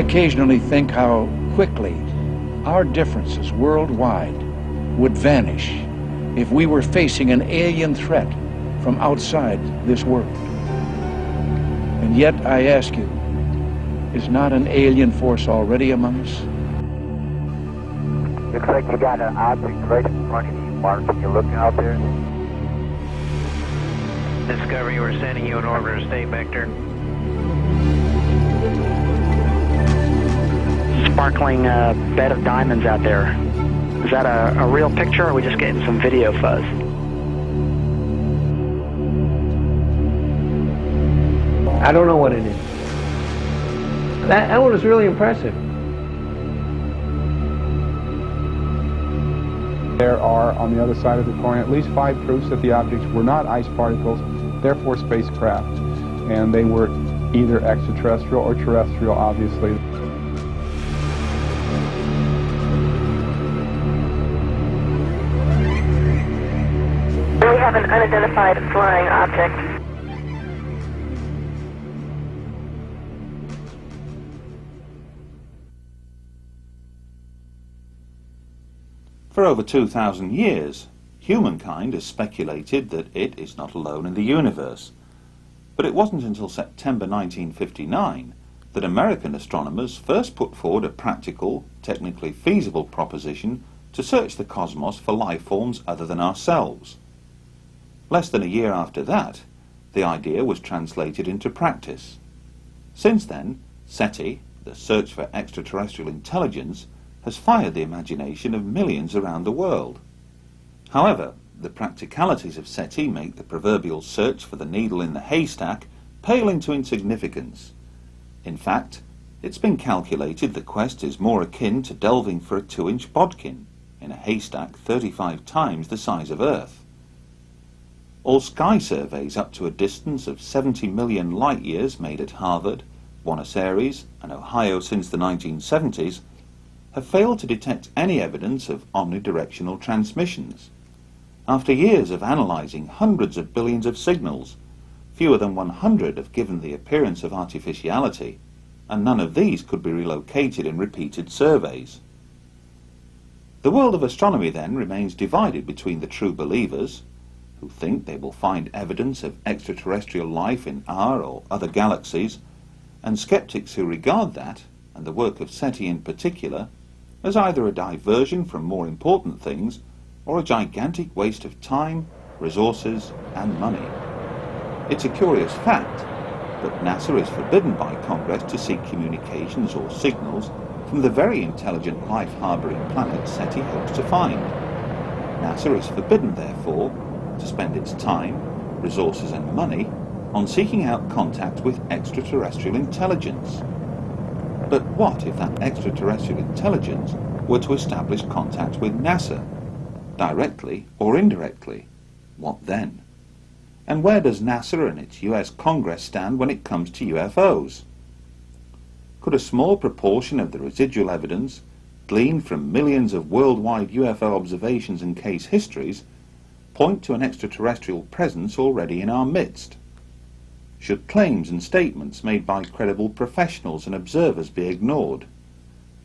occasionally think how quickly our differences worldwide would vanish if we were facing an alien threat from outside this world. And yet, I ask you, is not an alien force already among us? Looks like you got an object right in front of you, Mark. Can you look out there? Discovery, we're sending you an orbiter state vector. Sparkling bed of diamonds out there. Is that a real picture, or are we just getting some video fuzz? I don't know what it is. That one was really impressive. There are, on the other side of the coin, at least 5 proofs that the objects were not ice particles, therefore spacecraft, and they were either extraterrestrial or terrestrial, obviously. We have an unidentified flying object. For over 2,000 years, humankind has speculated that it is not alone in the universe. But it wasn't until September 1959 that American astronomers first put forward a practical, technically feasible proposition to search the cosmos for life forms other than ourselves. Less than a year after that, the idea was translated into practice. Since then, SETI, the search for extraterrestrial intelligence, has fired the imagination of millions around the world. However, the practicalities of SETI make the proverbial search for the needle in the haystack pale into insignificance. In fact, it's been calculated the quest is more akin to delving for a 2-inch bodkin in a haystack 35 times the size of Earth. All sky surveys up to a distance of 70 million light-years made at Harvard, Buenos Aires and Ohio since the 1970s have failed to detect any evidence of omnidirectional transmissions. After years of analysing hundreds of billions of signals, fewer than 100 have given the appearance of artificiality, and none of these could be relocated in repeated surveys. The world of astronomy then remains divided between the true believers, who think they will find evidence of extraterrestrial life in our or other galaxies, and skeptics who regard that, and the work of SETI in particular, as either a diversion from more important things or a gigantic waste of time, resources and money. It's a curious fact, but NASA is forbidden by Congress to seek communications or signals from the very intelligent life-harbouring planet SETI hopes to find. NASA is forbidden, therefore, to spend its time, resources and money on seeking out contact with extraterrestrial intelligence. But what if that extraterrestrial intelligence were to establish contact with NASA, directly or indirectly? What then? And where does NASA and its US Congress stand when it comes to UFOs? Could a small proportion of the residual evidence, gleaned from millions of worldwide UFO observations and case histories, point to an extraterrestrial presence already in our midst? Should claims and statements made by credible professionals and observers be ignored?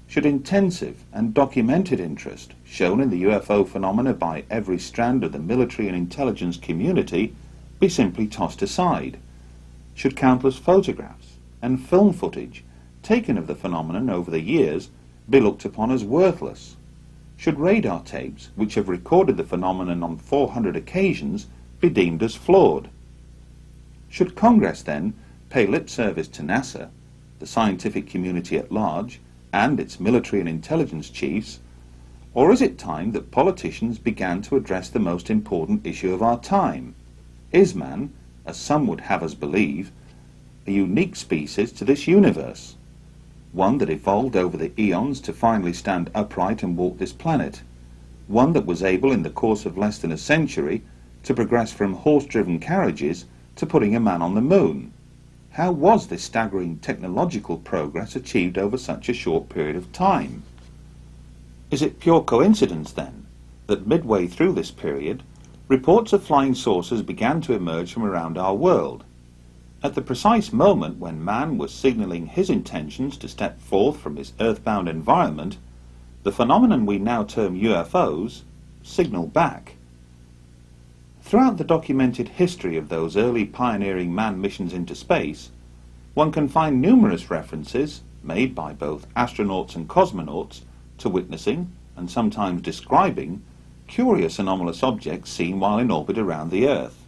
Should intensive and documented interest shown in the UFO phenomena by every strand of the military and intelligence community be simply tossed aside? Should countless photographs and film footage taken of the phenomenon over the years be looked upon as worthless? Should radar tapes, which have recorded the phenomenon on 400 occasions, be deemed as flawed? Should Congress then pay lip service to NASA, the scientific community at large, and its military and intelligence chiefs, or is it time that politicians began to address the most important issue of our time? Is man, as some would have us believe, a unique species to this universe? One that evolved over the eons to finally stand upright and walk this planet? One that was able in the course of less than a century to progress from horse-driven carriages to putting a man on the moon? How was this staggering technological progress achieved over such a short period of time? Is it pure coincidence, then, that midway through this period, reports of flying saucers began to emerge from around our world? At the precise moment when man was signalling his intentions to step forth from his earthbound environment, the phenomenon we now term UFOs signalled back. Throughout the documented history of those early pioneering manned missions into space, one can find numerous references, made by both astronauts and cosmonauts, to witnessing, and sometimes describing, curious anomalous objects seen while in orbit around the Earth.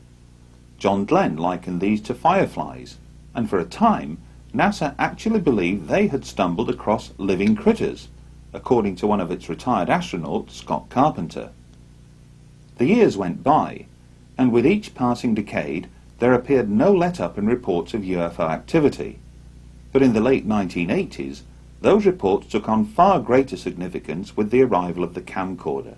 John Glenn likened these to fireflies, and for a time NASA actually believed they had stumbled across living critters, according to one of its retired astronauts, Scott Carpenter. The years went by, and with each passing decade there appeared no let-up in reports of UFO activity. But in the late 1980s, those reports took on far greater significance with the arrival of the camcorder.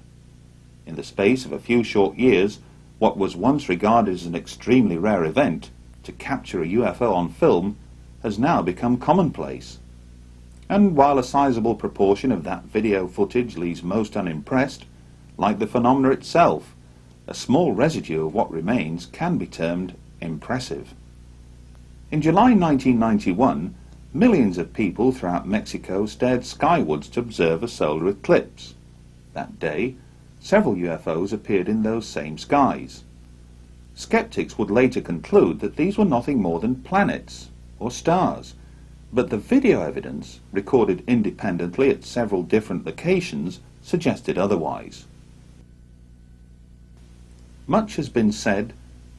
In the space of a few short years, what was once regarded as an extremely rare event, to capture a UFO on film, has now become commonplace. And while a sizable proportion of that video footage leaves most unimpressed, like the phenomena itself, a small residue of what remains can be termed impressive. In July 1991, millions of people throughout Mexico stared skywards to observe a solar eclipse. That day, several UFOs appeared in those same skies. Skeptics would later conclude that these were nothing more than planets or stars, but the video evidence, recorded independently at several different locations, suggested otherwise. Much has been said,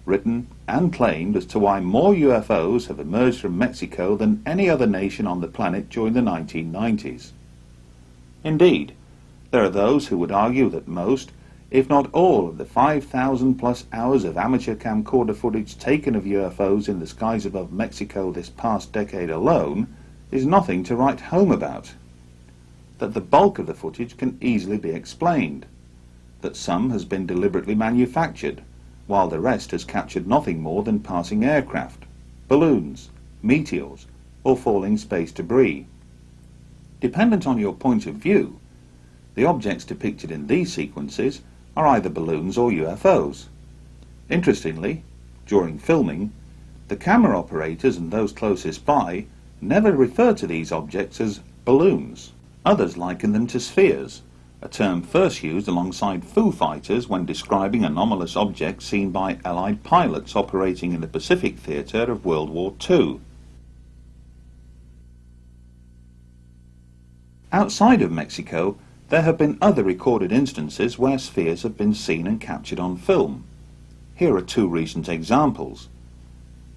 written and claimed as to why more UFOs have emerged from Mexico than any other nation on the planet during the 1990s. Indeed, there are those who would argue that most, if not all, of the 5,000 plus hours of amateur camcorder footage taken of UFOs in the skies above Mexico this past decade alone is nothing to write home about. That the bulk of the footage can easily be explained. That some has been deliberately manufactured, while the rest has captured nothing more than passing aircraft, balloons, meteors, or falling space debris. Dependent on your point of view, the objects depicted in these sequences are either balloons or UFOs. Interestingly, during filming, the camera operators and those closest by never refer to these objects as balloons. Others liken them to spheres, a term first used alongside Foo Fighters when describing anomalous objects seen by Allied pilots operating in the Pacific theater of World War II. Outside of Mexico, there have been other recorded instances where spheres have been seen and captured on film. Here are two recent examples.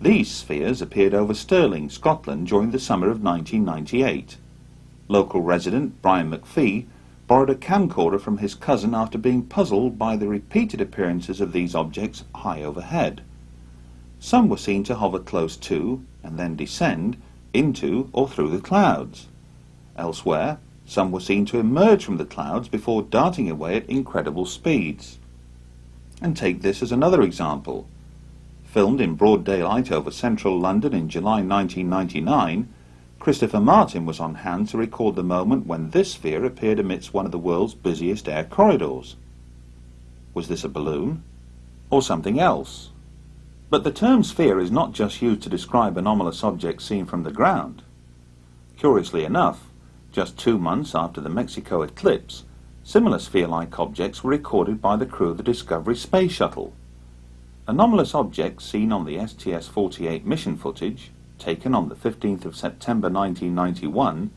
These spheres appeared over Stirling, Scotland during the summer of 1998. Local resident Brian McPhee borrowed a camcorder from his cousin after being puzzled by the repeated appearances of these objects high overhead. Some were seen to hover close to and then descend into or through the clouds. Elsewhere, some were seen to emerge from the clouds before darting away at incredible speeds. And take this as another example. Filmed in broad daylight over central London in July 1999, Christopher Martin was on hand to record the moment when this sphere appeared amidst one of the world's busiest air corridors. Was this a balloon? Or something else? But the term sphere is not just used to describe anomalous objects seen from the ground. Curiously enough, just 2 months after the Mexico eclipse, similar sphere-like objects were recorded by the crew of the Discovery Space Shuttle. Anomalous objects seen on the STS-48 mission footage, taken on the 15th of September 1991,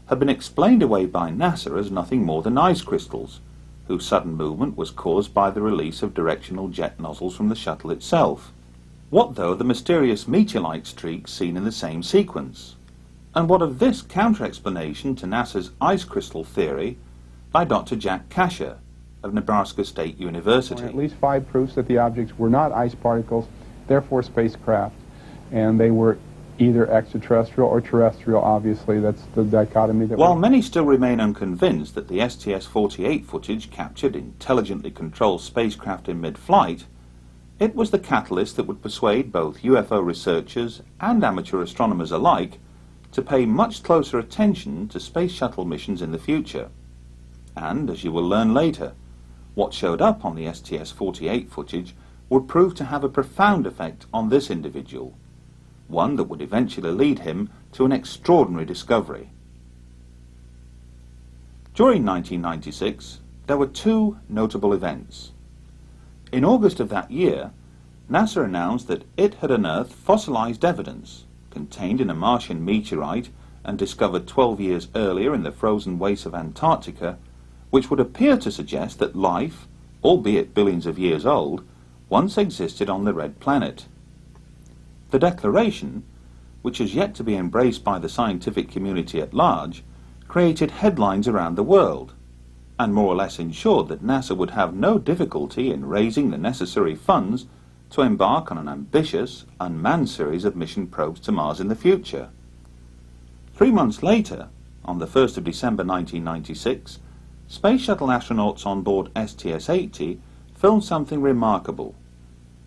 have been explained away by NASA as nothing more than ice crystals, whose sudden movement was caused by the release of directional jet nozzles from the shuttle itself. What though the mysterious meteor-like streaks seen in the same sequence? And what of this counter-explanation to NASA's ice crystal theory by Dr. Jack Kasher of Nebraska State University? At least 5 proofs that the objects were not ice particles, therefore spacecraft, and they were either extraterrestrial or terrestrial. Obviously, that's the dichotomy that While many still remain unconvinced that the STS-48 footage captured intelligently controlled spacecraft in mid-flight, it was the catalyst that would persuade both UFO researchers and amateur astronomers alike to pay much closer attention to space shuttle missions in the future. And, as you will learn later, what showed up on the STS-48 footage would prove to have a profound effect on this individual. one that would eventually lead him to an extraordinary discovery. During 1996, there were two notable events. In August of that year, NASA announced that it had unearthed fossilized evidence contained in a Martian meteorite and discovered 12 years earlier in the frozen wastes of Antarctica, which would appear to suggest that life, albeit billions of years old, once existed on the red planet. The declaration, which is yet to be embraced by the scientific community at large, created headlines around the world, and more or less ensured that NASA would have no difficulty in raising the necessary funds to embark on an ambitious, unmanned series of mission probes to Mars in the future. 3 months later, on the 1st of December 1996, Space Shuttle astronauts on board STS-80 filmed something remarkable.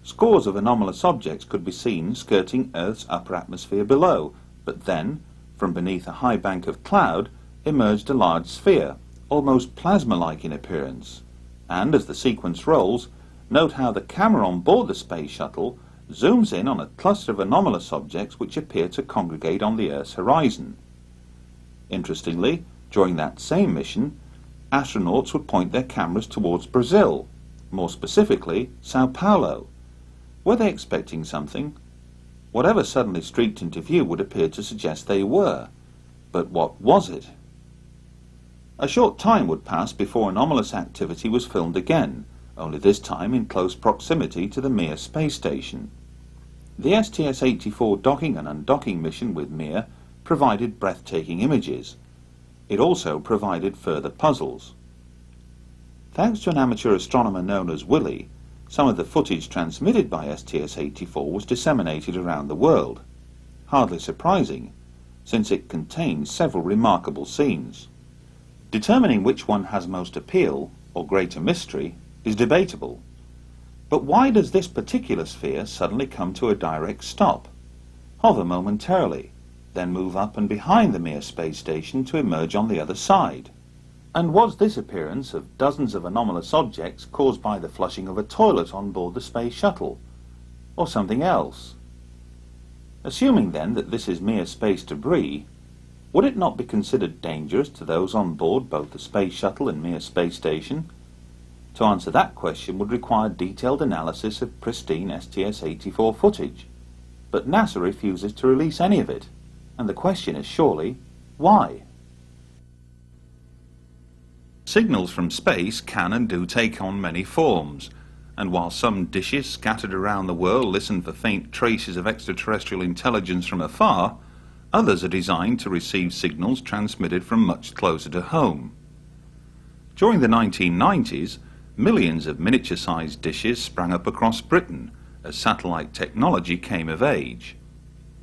Scores of anomalous objects could be seen skirting Earth's upper atmosphere below, but then, from beneath a high bank of cloud, emerged a large sphere, almost plasma-like in appearance. And as the sequence rolls, note how the camera on board the Space Shuttle zooms in on a cluster of anomalous objects which appear to congregate on the Earth's horizon. Interestingly, during that same mission, astronauts would point their cameras towards Brazil, more specifically Sao Paulo. Were they expecting something? Whatever suddenly streaked into view would appear to suggest they were. But what was it? A short time would pass before anomalous activity was filmed again, only this time in close proximity to the Mir space station. The STS-84 docking and undocking mission with Mir provided breathtaking images. It also provided further puzzles. Thanks to an amateur astronomer known as Willie, some of the footage transmitted by STS-84 was disseminated around the world. Hardly surprising, since it contains several remarkable scenes. Determining which one has most appeal, or greater mystery, is debatable. But why does this particular sphere suddenly come to a direct stop, hover momentarily, then move up and behind the Mir space station to emerge on the other side? And was this appearance of dozens of anomalous objects caused by the flushing of a toilet on board the Space Shuttle, or something else? Assuming then that this is mere space debris, would it not be considered dangerous to those on board both the Space Shuttle and Mir space station? To answer that question would require detailed analysis of pristine STS-84 footage, but NASA refuses to release any of it, and the question is surely, why? Signals from space can and do take on many forms, and while some dishes scattered around the world listen for faint traces of extraterrestrial intelligence from afar, others are designed to receive signals transmitted from much closer to home. During the 1990s, millions of miniature-sized dishes sprang up across Britain as satellite technology came of age.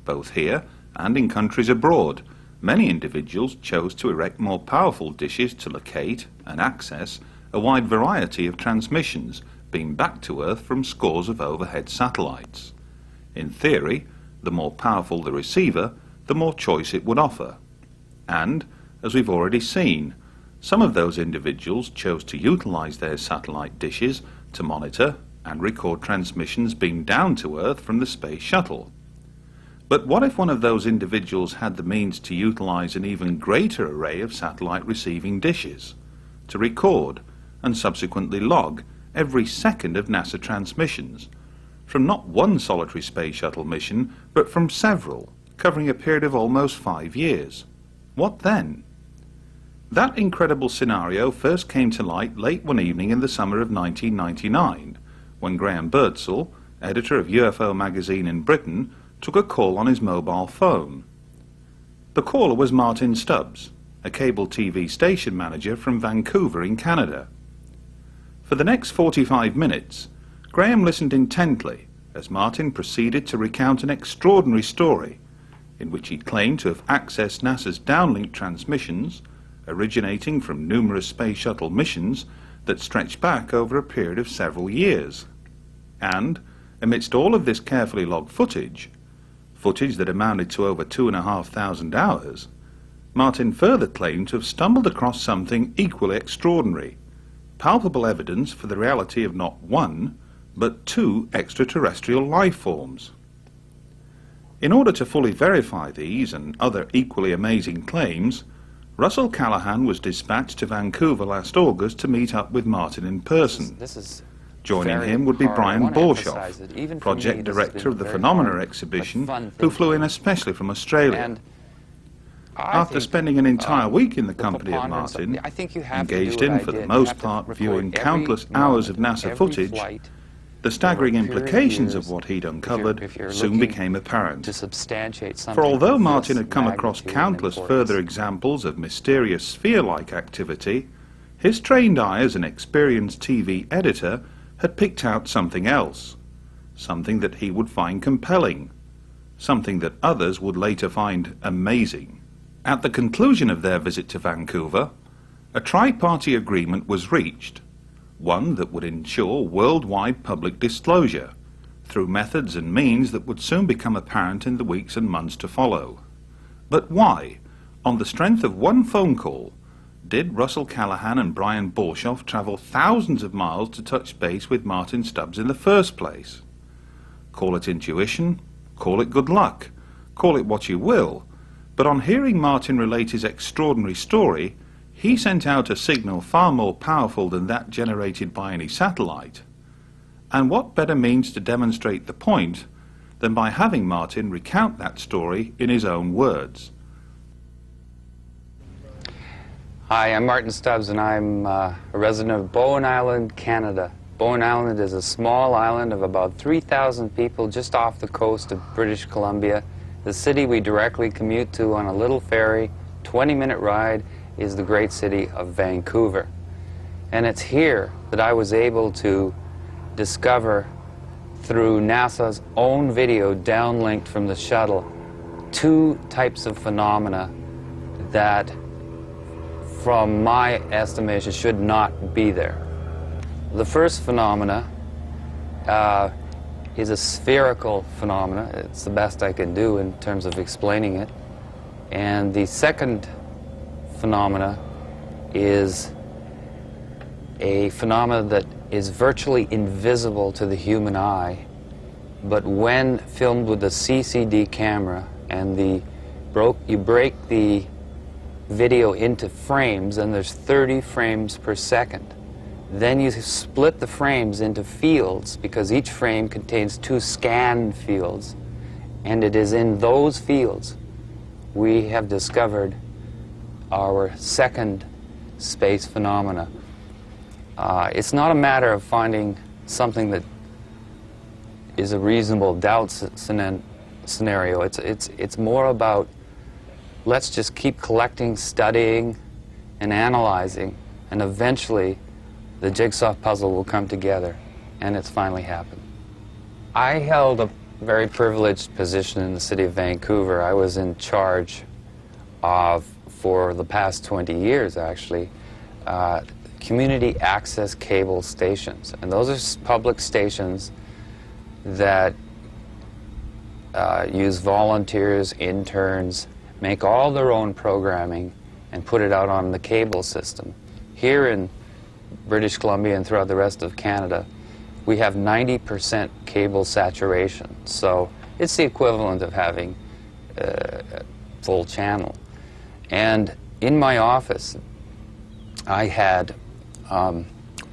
Both here and in countries abroad, many individuals chose to erect more powerful dishes to locate and access a wide variety of transmissions being back to Earth from scores of overhead satellites. In theory, the more powerful the receiver, the more choice it would offer. And, as we've already seen, some of those individuals chose to utilize their satellite dishes to monitor and record transmissions being down to Earth from the Space Shuttle. But what if one of those individuals had the means to utilize an even greater array of satellite receiving dishes, to record and subsequently log every second of NASA transmissions, from not one solitary Space Shuttle mission, but from several, covering a period of almost 5 years? What then? That incredible scenario first came to light late one evening in the summer of 1999, when Graham Birdsall, editor of UFO magazine in Britain, took a call on his mobile phone. The caller was Martin Stubbs, a cable TV station manager from Vancouver in Canada. For the next 45 minutes, Graham listened intently as Martin proceeded to recount an extraordinary story in which he claimed to have accessed NASA's downlink transmissions originating from numerous Space Shuttle missions that stretched back over a period of several years. And, amidst all of this carefully logged footage that amounted to over 2,500 hours, Martin further claimed to have stumbled across something equally extraordinary, palpable evidence for the reality of not one, but 2 extraterrestrial life forms. In order to fully verify these and other equally amazing claims, Russell Callahan was dispatched to Vancouver last August to meet up with Martin in person. Joining him would be Brian Borshoff, project director of the Phenomena exhibition, who flew in especially from Australia. After spending an entire week in the company of Martin, engaged in, for the most part, viewing countless hours of NASA footage, the staggering implications of what he'd uncovered soon became apparent. For although Martin had come across countless further examples of mysterious sphere-like activity, his trained eye as an experienced TV editor had picked out something else, something that he would find compelling, something that others would later find amazing. At the conclusion of their visit to Vancouver, a tri-party agreement was reached, one that would ensure worldwide public disclosure, through methods and means that would soon become apparent in the weeks and months to follow. But why, on the strength of one phone call, did Russell Callahan and Brian Borshoff travel thousands of miles to touch base with Martin Stubbs in the first place? Call it intuition, call it good luck, call it what you will, but on hearing Martin relate his extraordinary story, he sent out a signal far more powerful than that generated by any satellite. And what better means to demonstrate the point than by having Martin recount that story in his own words? Hi, I'm Martin Stubbs, and I'm a resident of Bowen Island, Canada. Bowen Island is a small island of about 3,000 people just off the coast of British Columbia. The city we directly commute to on a little ferry, 20-minute ride, is the great city of Vancouver. And it's here that I was able to discover, through NASA's own video downlinked from the shuttle, two types of phenomena that, from my estimation, should not be there. The first phenomena is a spherical phenomena. It's the best I can do in terms of explaining it. And the second phenomena is a phenomena that is virtually invisible to the human eye, but when filmed with a CCD camera and you break the video into frames, and there's 30 frames per second. Then you split the frames into fields, because each frame contains 2 scan fields, and it is in those fields we have discovered our second space phenomena. It's not a matter of finding something that is a reasonable doubt scenario. It's more about, let's just keep collecting, studying, and analyzing, and eventually the jigsaw puzzle will come together, and it's finally happened. I held a very privileged position in the city of Vancouver. I was in charge of, for the past 20 years actually, community access cable stations. And those are public stations that use volunteers, interns, make all their own programming, and put it out on the cable system. Here in British Columbia and throughout the rest of Canada, we have 90% cable saturation. So it's the equivalent of having a full channel. And in my office, I had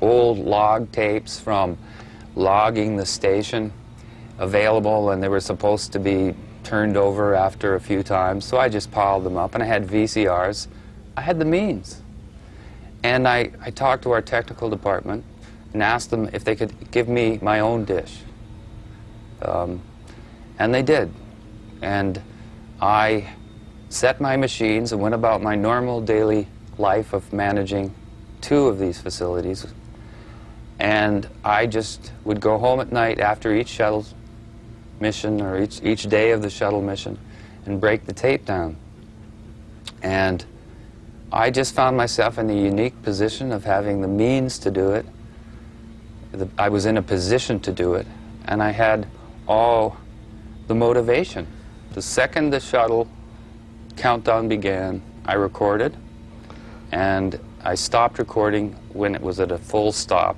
old log tapes from logging the station available, and they were supposed to be turned over after a few times, so I just piled them up, and I had VCRs. I had the means. And I talked to our technical department and asked them if they could give me my own dish. And they did. And I set my machines and went about my normal daily life of managing 2 of these facilities. And I just would go home at night after each shuttle mission, or each day of the shuttle mission, and break the tape down. And I just found myself in the unique position of having the means to do it. I was in a position to do it, and I had all the motivation. The second the shuttle countdown began, I recorded, and I stopped recording when it was at a full stop.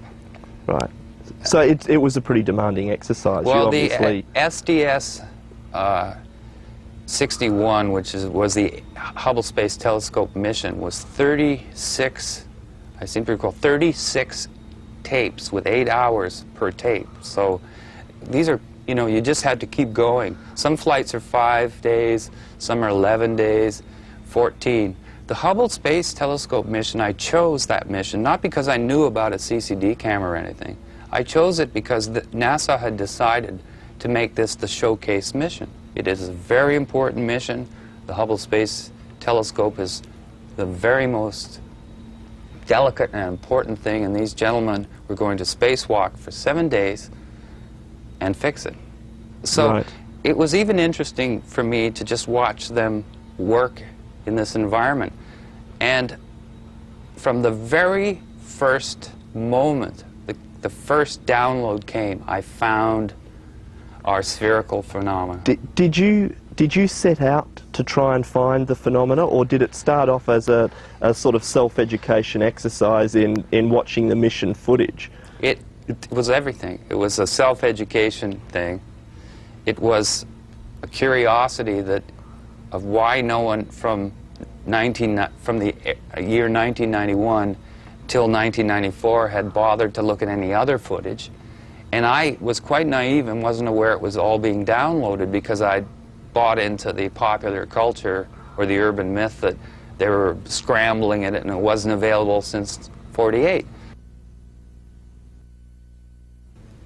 Right. So it was a pretty demanding exercise. Well, you obviously... the SDS 61, which was the Hubble Space Telescope mission, was 36, I seem to recall, 36 tapes with 8 hours per tape. So these are, you know, you just had to keep going. Some flights are 5 days, some are 11 days, 14. The Hubble Space Telescope mission, I chose that mission not because I knew about a CCD camera or anything. I chose it because NASA had decided to make this the showcase mission. It is a very important mission. The Hubble Space Telescope is the very most delicate and important thing, and these gentlemen were going to spacewalk for 7 days and fix it. So it was even interesting for me to just watch them work in this environment. And from the very first moment, the first download came, I found our spherical phenomena. Did you set out to try and find the phenomena, or did it start off as a sort of self-education exercise in watching the mission footage? It was everything. It was a self-education thing. It was a curiosity of why no one from the year 1991 till 1994 had bothered to look at any other footage. And I was quite naive and wasn't aware it was all being downloaded because I'd bought into the popular culture or the urban myth that they were scrambling at it and it wasn't available since '48.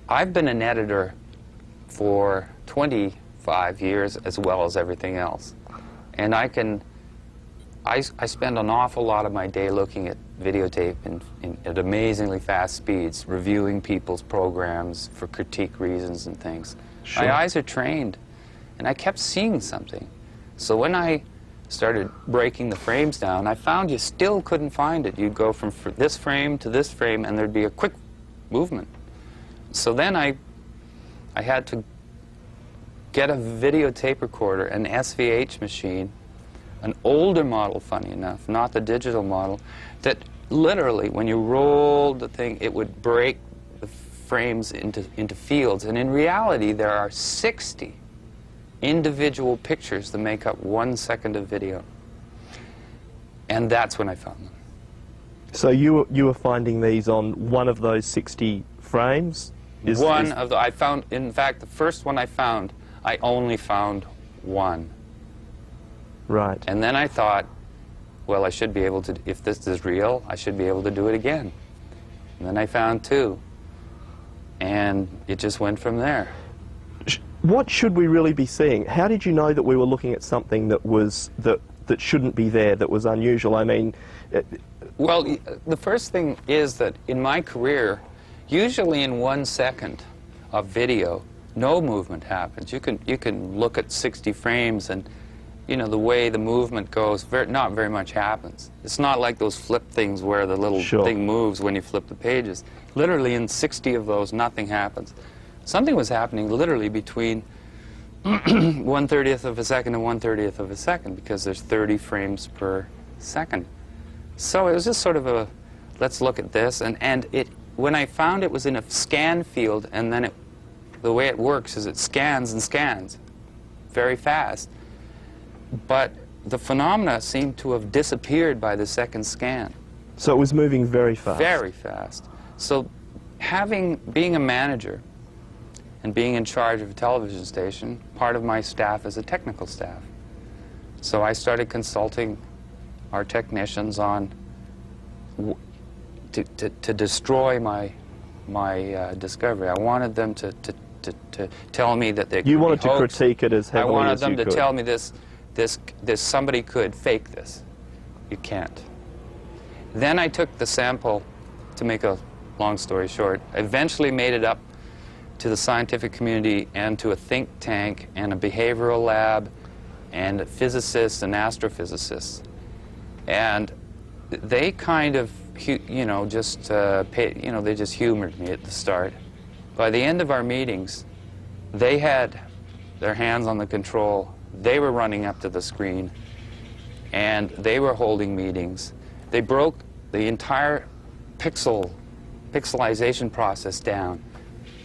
I've been an editor for 25 years as well as everything else. And I spend an awful lot of my day looking at videotape at amazingly fast speeds, reviewing people's programs for critique reasons and things. Sure. My eyes are trained, and I kept seeing something. So when I started breaking the frames down, I found you still couldn't find it. You'd go from this frame to this frame, and there'd be a quick movement. So then I had to get a videotape recorder, an SVH machine, an older model, funny enough, not the digital model, that literally, when you rolled the thing, it would break the frames into fields. And in reality, there are 60 individual pictures that make up 1 second of video. And that's when I found them. So you were finding these on one of those 60 frames? I found, in fact, the first one I found, I only found one. Right. And then I thought, well, I should be able to, if this is real, I should be able to do it again. And then I found 2. And it just went from there. What should we really be seeing? How did you know that we were looking at something that was that shouldn't be there, that was unusual? I mean... Well, the first thing is that in my career, usually in 1 second of video, no movement happens. You can look at 60 frames and, you know, the way the movement goes, not very much happens. It's not like those flip things where the little thing moves when you flip the pages. Literally in 60 of those, nothing happens. Something was happening literally between 1/30th of a second and 1/30th of a second, because there's 30 frames per second. So it was just sort of a, let's look at this. And when I found it was in a scan field, and then the way it works is it scans and scans very fast. But the phenomena seemed to have disappeared by the second scan. So it was moving very fast? Very fast. So being a manager and being in charge of a television station, part of my staff is a technical staff. So I started consulting our technicians on to destroy my discovery. I wanted them to tell me that they could You wanted be to hoaxed. critique it as heavily as you could. I wanted them to tell me this somebody could fake this. You can't. Then I took the sample, to make a long story short, I eventually made it up to the scientific community and to a think tank and a behavioral lab and physicists and astrophysicists. And they kind of, they just humored me at the start. By the end of our meetings, they had their hands on the control. They were running up to the screen, and they were holding meetings. They broke the entire pixelization process down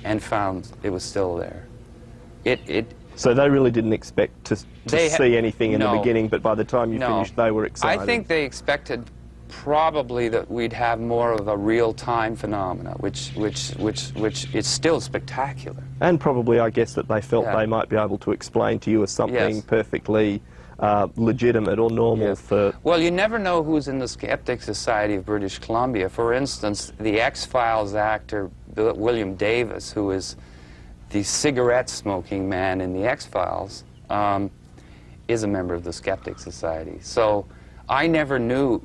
and found it was still there. So they really didn't expect to see anything in the no. beginning, but by the time you No. finished, they were excited. I think they expected probably that we'd have more of a real-time phenomena, which is still spectacular. And probably, I guess, that they felt Yeah. they might be able to explain to you as something Yes. perfectly legitimate or normal Yes. for... Well, you never know who's in the Skeptic Society of British Columbia. For instance, the X-Files actor William Davis, who is the cigarette-smoking man in the X-Files, is a member of the Skeptic Society. So I never knew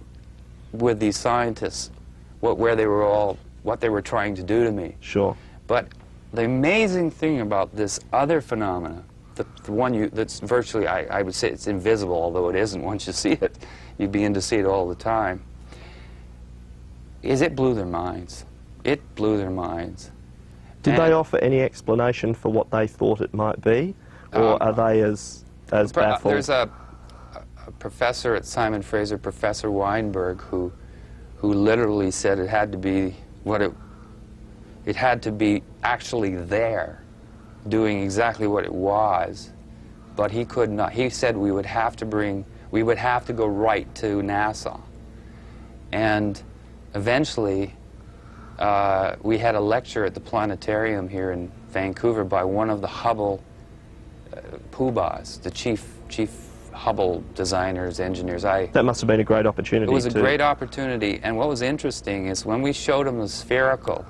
with these scientists what they were trying to do to me. Sure. But the amazing thing about this other phenomena, the one that's virtually, I would say it's invisible, although it isn't once you see it. You begin to see it all the time, is it blew their minds. It blew their minds. Did they offer any explanation for what they thought it might be? Or are they as baffled? There's a professor at Simon Fraser, Professor Weinberg, who literally said it had to be it had to be actually there, doing exactly what it was, but he could not. He said we would have to go right to NASA, and eventually we had a lecture at the planetarium here in Vancouver by one of the Hubble poobahs, the chief Hubble designers, engineers. That must have been a great opportunity. It was a great opportunity, and what was interesting is when we showed him the spherical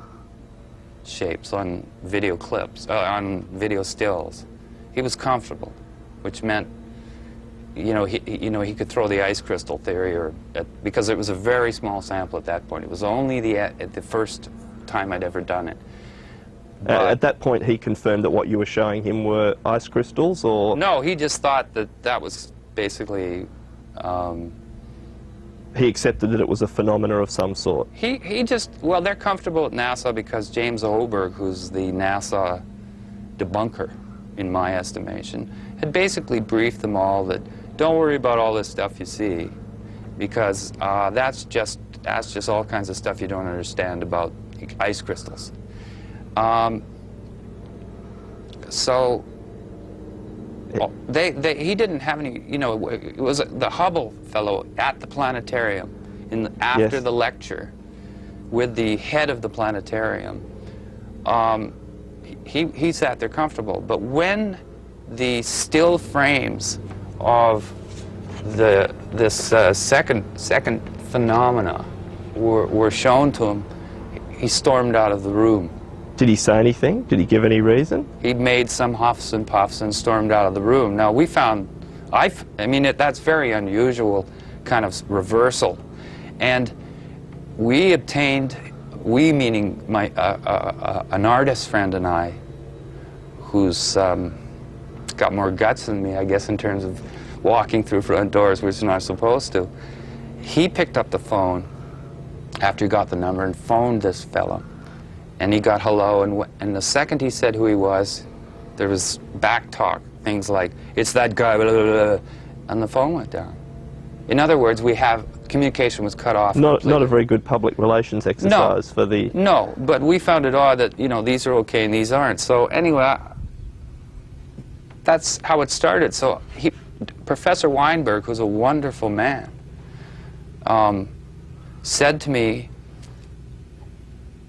shapes on video clips, on video stills, he was comfortable, which meant, he could throw the ice crystal theory, because it was a very small sample at that point. It was only the first time I'd ever done it. At that point, he confirmed that what you were showing him were ice crystals, or...? No, he just thought that was basically... He accepted that it was a phenomena of some sort. He just... Well, they're comfortable at NASA because James Oberg, who's the NASA debunker, in my estimation, had basically briefed them all that, don't worry about all this stuff you see, because that's just all kinds of stuff you don't understand about ice crystals. So he didn't have any, it was the Hubble fellow at the planetarium after the lecture with the head of the planetarium. He sat there comfortable, but when the still frames of this second phenomena were shown to him, he stormed out of the room. Did he say anything? Did he give any reason? He'd made some huffs and puffs and stormed out of the room. Now, we found, that's very unusual kind of reversal. And we obtained, meaning an artist friend and I, who's got more guts than me, I guess, in terms of walking through front doors, which you're not supposed to. He picked up the phone after he got the number and phoned this fellow. And he got hello, and the second he said who he was, there was back talk, things like, it's that guy, blah, blah, blah, and the phone went down. In other words, communication was cut off. Not a very good public relations exercise for the... No, but we found it odd that, these are okay and these aren't. So anyway, that's how it started. So Professor Weinberg, who's a wonderful man, said to me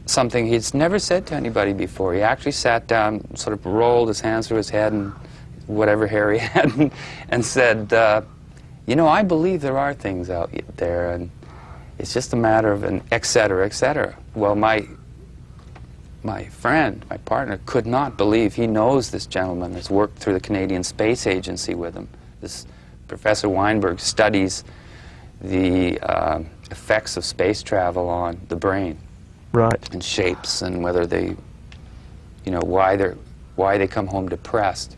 something he'd never said to anybody before. He actually sat down, sort of rolled his hands through his head and whatever hair he had, and said, I believe there are things out there, and it's just a matter of an et cetera, et cetera. Well, my friend, my partner, could not believe. He knows this gentleman, has worked through the Canadian Space Agency with him. This Professor Weinberg studies the effects of space travel on the brain. Right. And shapes, and whether they, why they come home depressed.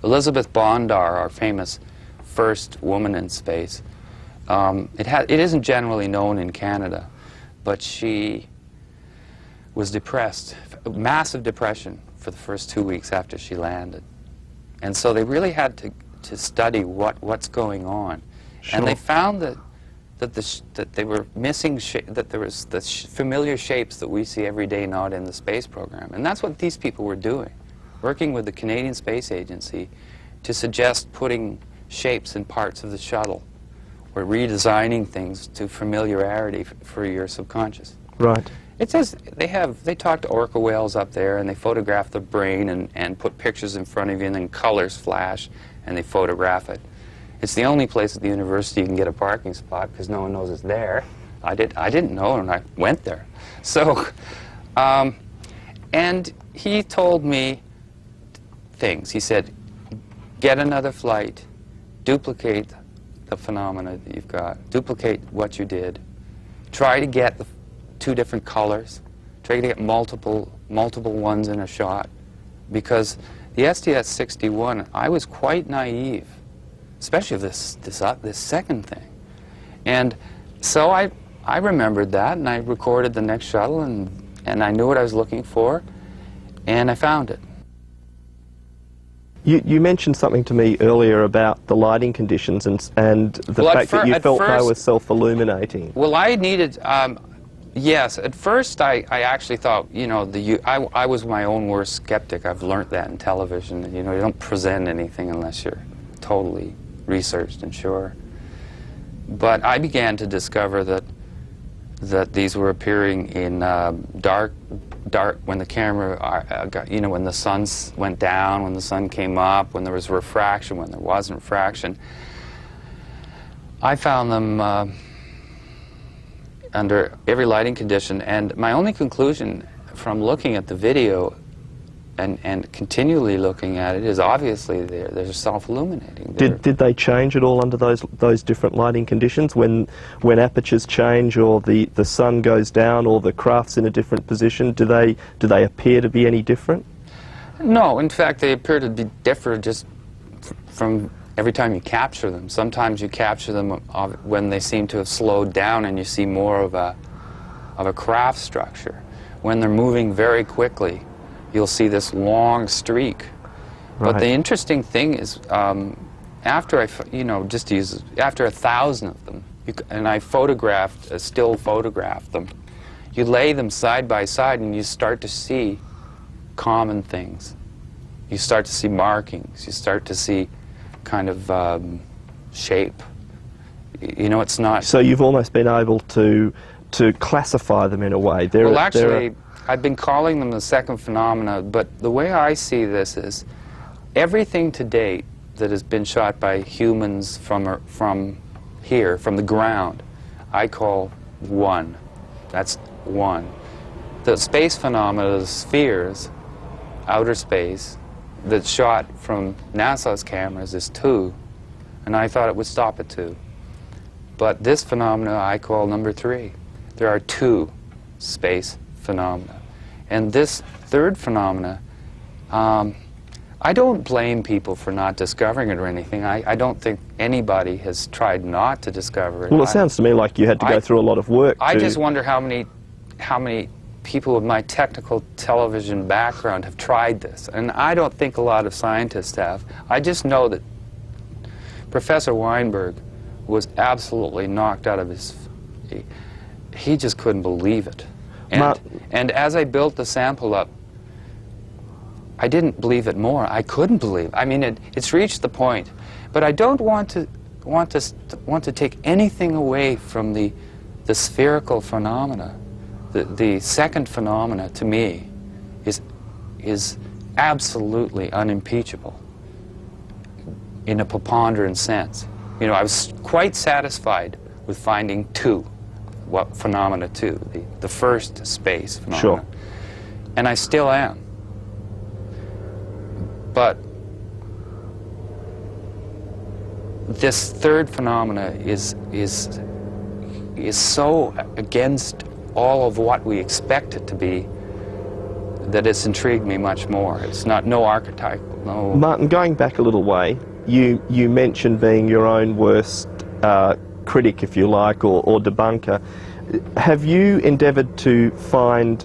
Elizabeth Bondar, our famous first woman in space, it isn't generally known in Canada, but she was depressed, massive depression for the first 2 weeks after she landed, and so they really had to study what's going on, and they found that they were missing, that there was the familiar shapes that we see every day not in the space program. And that's what these people were doing. working with the Canadian Space Agency to suggest putting shapes in parts of the shuttle or redesigning things to familiarity for your subconscious. Right. It says they talk to orca whales up there, and they photograph the brain and put pictures in front of you, and then colors flash, and they photograph it. It's the only place at the university you can get a parking spot because no one knows it's there. I didn't know, and I went there. So, and he told me things. He said, get another flight, duplicate the phenomena that you've got, duplicate what you did, try to get the 2 different colors, try to get multiple ones in a shot, because the STS-61, I was quite naive, especially of this second thing, and so I remembered that, and I recorded the next shuttle, and I knew what I was looking for, and I found it. You mentioned something to me earlier about the lighting conditions and the fact that you felt they were self-illuminating. Well, I needed, yes, at first I actually thought, you know, I was my own worst skeptic. I've learned that in television. You know, you don't present anything unless you're totally researched and sure. But I began to discover that these were appearing in dark, when the camera, you know, when the sun went down, when the sun came up, when there was refraction, when there wasn't refraction. I found them under every lighting condition, and my only conclusion from looking at the video and continually looking at it is obviously they're self-illuminating. Did they change at all under those different lighting conditions when apertures change or the sun goes down or the craft's in a different position? Do they appear to be any different? No, in fact they appear to differ just from every time you capture them. Sometimes you capture them when they seem to have slowed down and you see more of a craft structure. When they're moving very quickly, you'll see this long streak. Right. But the interesting thing is, after after 1,000 of them, and I still photographed them, you lay them side by side and you start to see common things. You start to see markings. You start to see kind of shape. You know, it's not. So you've almost been able to classify them in a way. Well, actually, I've been calling them the second phenomena, but the way I see this is everything to date that has been shot by humans from here, from the ground, I call one. That's one. The space phenomena, the spheres, outer space, that's shot from NASA's cameras is 2, and I thought it would stop at 2. But this phenomena I call number 3. There are 2 space phenomena. And this third phenomena, I don't blame people for not discovering it or anything. I don't think anybody has tried not to discover it. Well, it sounds to me like you had to go through a lot of work. I just wonder how many people with my technical television background have tried this. And I don't think a lot of scientists have. I just know that Professor Weinberg was absolutely knocked out of his... He just couldn't believe it. And as I built the sample up, I didn't believe it more. I couldn't believe. I mean, it's reached the point. But I don't want to take anything away from the spherical phenomena. The second phenomena, to me, is absolutely unimpeachable in a preponderant sense. You know, I was quite satisfied with finding 2. What phenomena 2, the first space phenomena. Sure. And I still am. But this third phenomena is so against all of what we expect it to be that it's intrigued me much more. It's no archetype, no... Martin, going back a little way, you mentioned being your own worst critic, if you like, or debunker. Have you endeavoured to find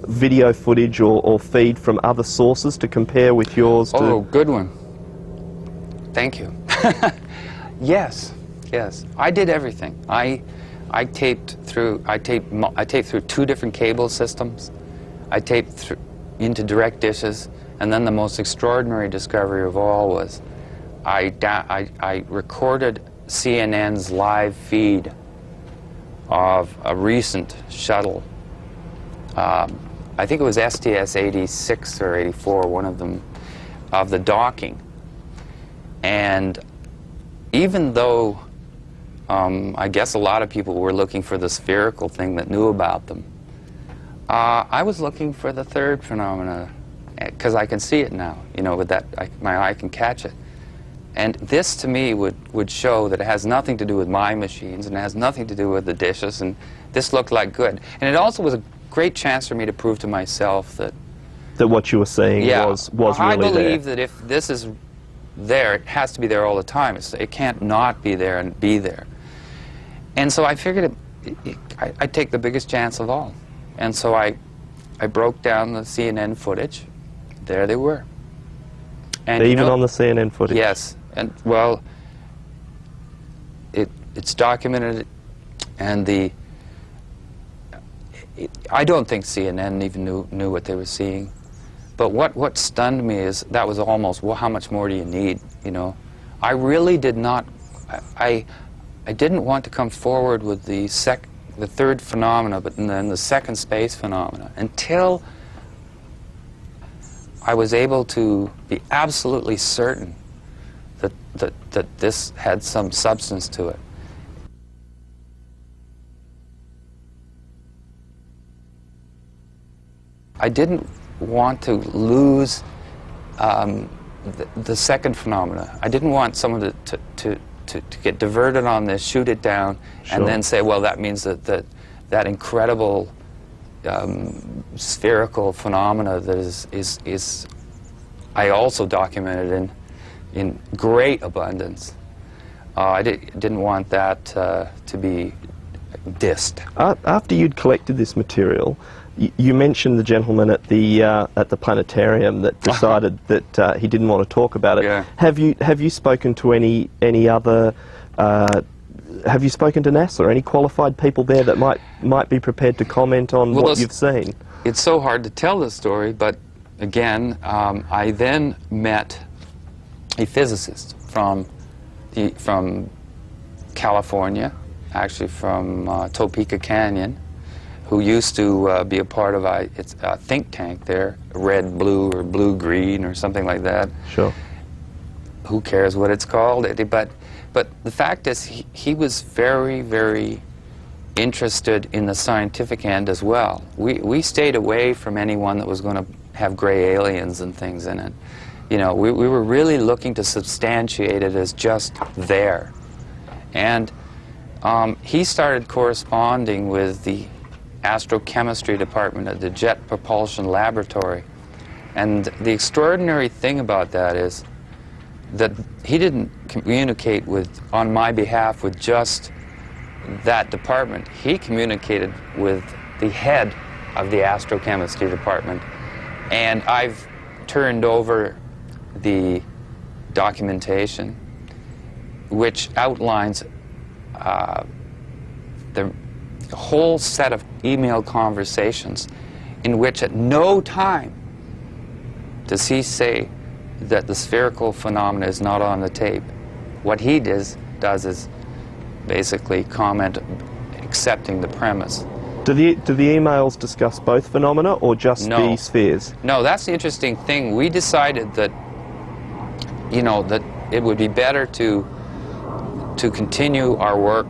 video footage or feed from other sources to compare with yours? Oh, good one. Thank you. Yes. I did everything. I taped through 2 different cable systems. I taped into direct dishes, And then the most extraordinary discovery of all was I recorded CNN's live feed of a recent shuttle. I think it was STS-86 or 84, one of them, of the docking. And even though I guess a lot of people were looking for the spherical thing that knew about them, I was looking for the third phenomena, because I can see it now, you know, with that, my eye can catch it. And this, to me, would show that it has nothing to do with my machines, and it has nothing to do with the dishes, and this looked like good. And it also was a great chance for me to prove to myself that what you were seeing was really there. I believe that if this is there, it has to be there all the time. It can't not be there and be there. And so I figured I'd take the biggest chance of all. And so I broke down the CNN footage. There they were. And even on the CNN footage? Yes. And, well, it's documented, and I don't think CNN even knew what they were seeing. But what stunned me is that was almost, well, how much more do you need, you know? I really did not, I didn't want to come forward with the third phenomena, but then the second space phenomena, until I was able to be absolutely certain that this had some substance to it. I didn't want to lose the second phenomena. I didn't want someone to get diverted on this, shoot it down, and then say, well, that means that incredible spherical phenomena that is I also documented in great abundance. I didn't want that to be dissed. After you'd collected this material, you mentioned the gentleman at the planetarium that decided that he didn't want to talk about it. Yeah. Have you spoken to any other? Have you spoken to NASA? Any qualified people there that might be prepared to comment on what you've seen? It's so hard to tell this story, but again, I then met a physicist from California, actually from Topeka Canyon, who used to be a part of a think tank there, red, blue, or blue-green, or something like that. Sure. Who cares what it's called? But the fact is, he was very, very interested in the scientific end as well. We stayed away from anyone that was going to have gray aliens and things in it. You know, we were really looking to substantiate it as just there. And he started corresponding with the astrochemistry department at the Jet Propulsion Laboratory. And the extraordinary thing about that is that he didn't communicate on my behalf with just that department. He communicated with the head of the astrochemistry department. And I've turned over the documentation which outlines the whole set of email conversations in which at no time does he say that the spherical phenomena is not on the tape. What he does is basically comment accepting the premise. Do the emails discuss both phenomena or just the spheres? No, that's the interesting thing. We decided that, you know, that it would be better to continue our work,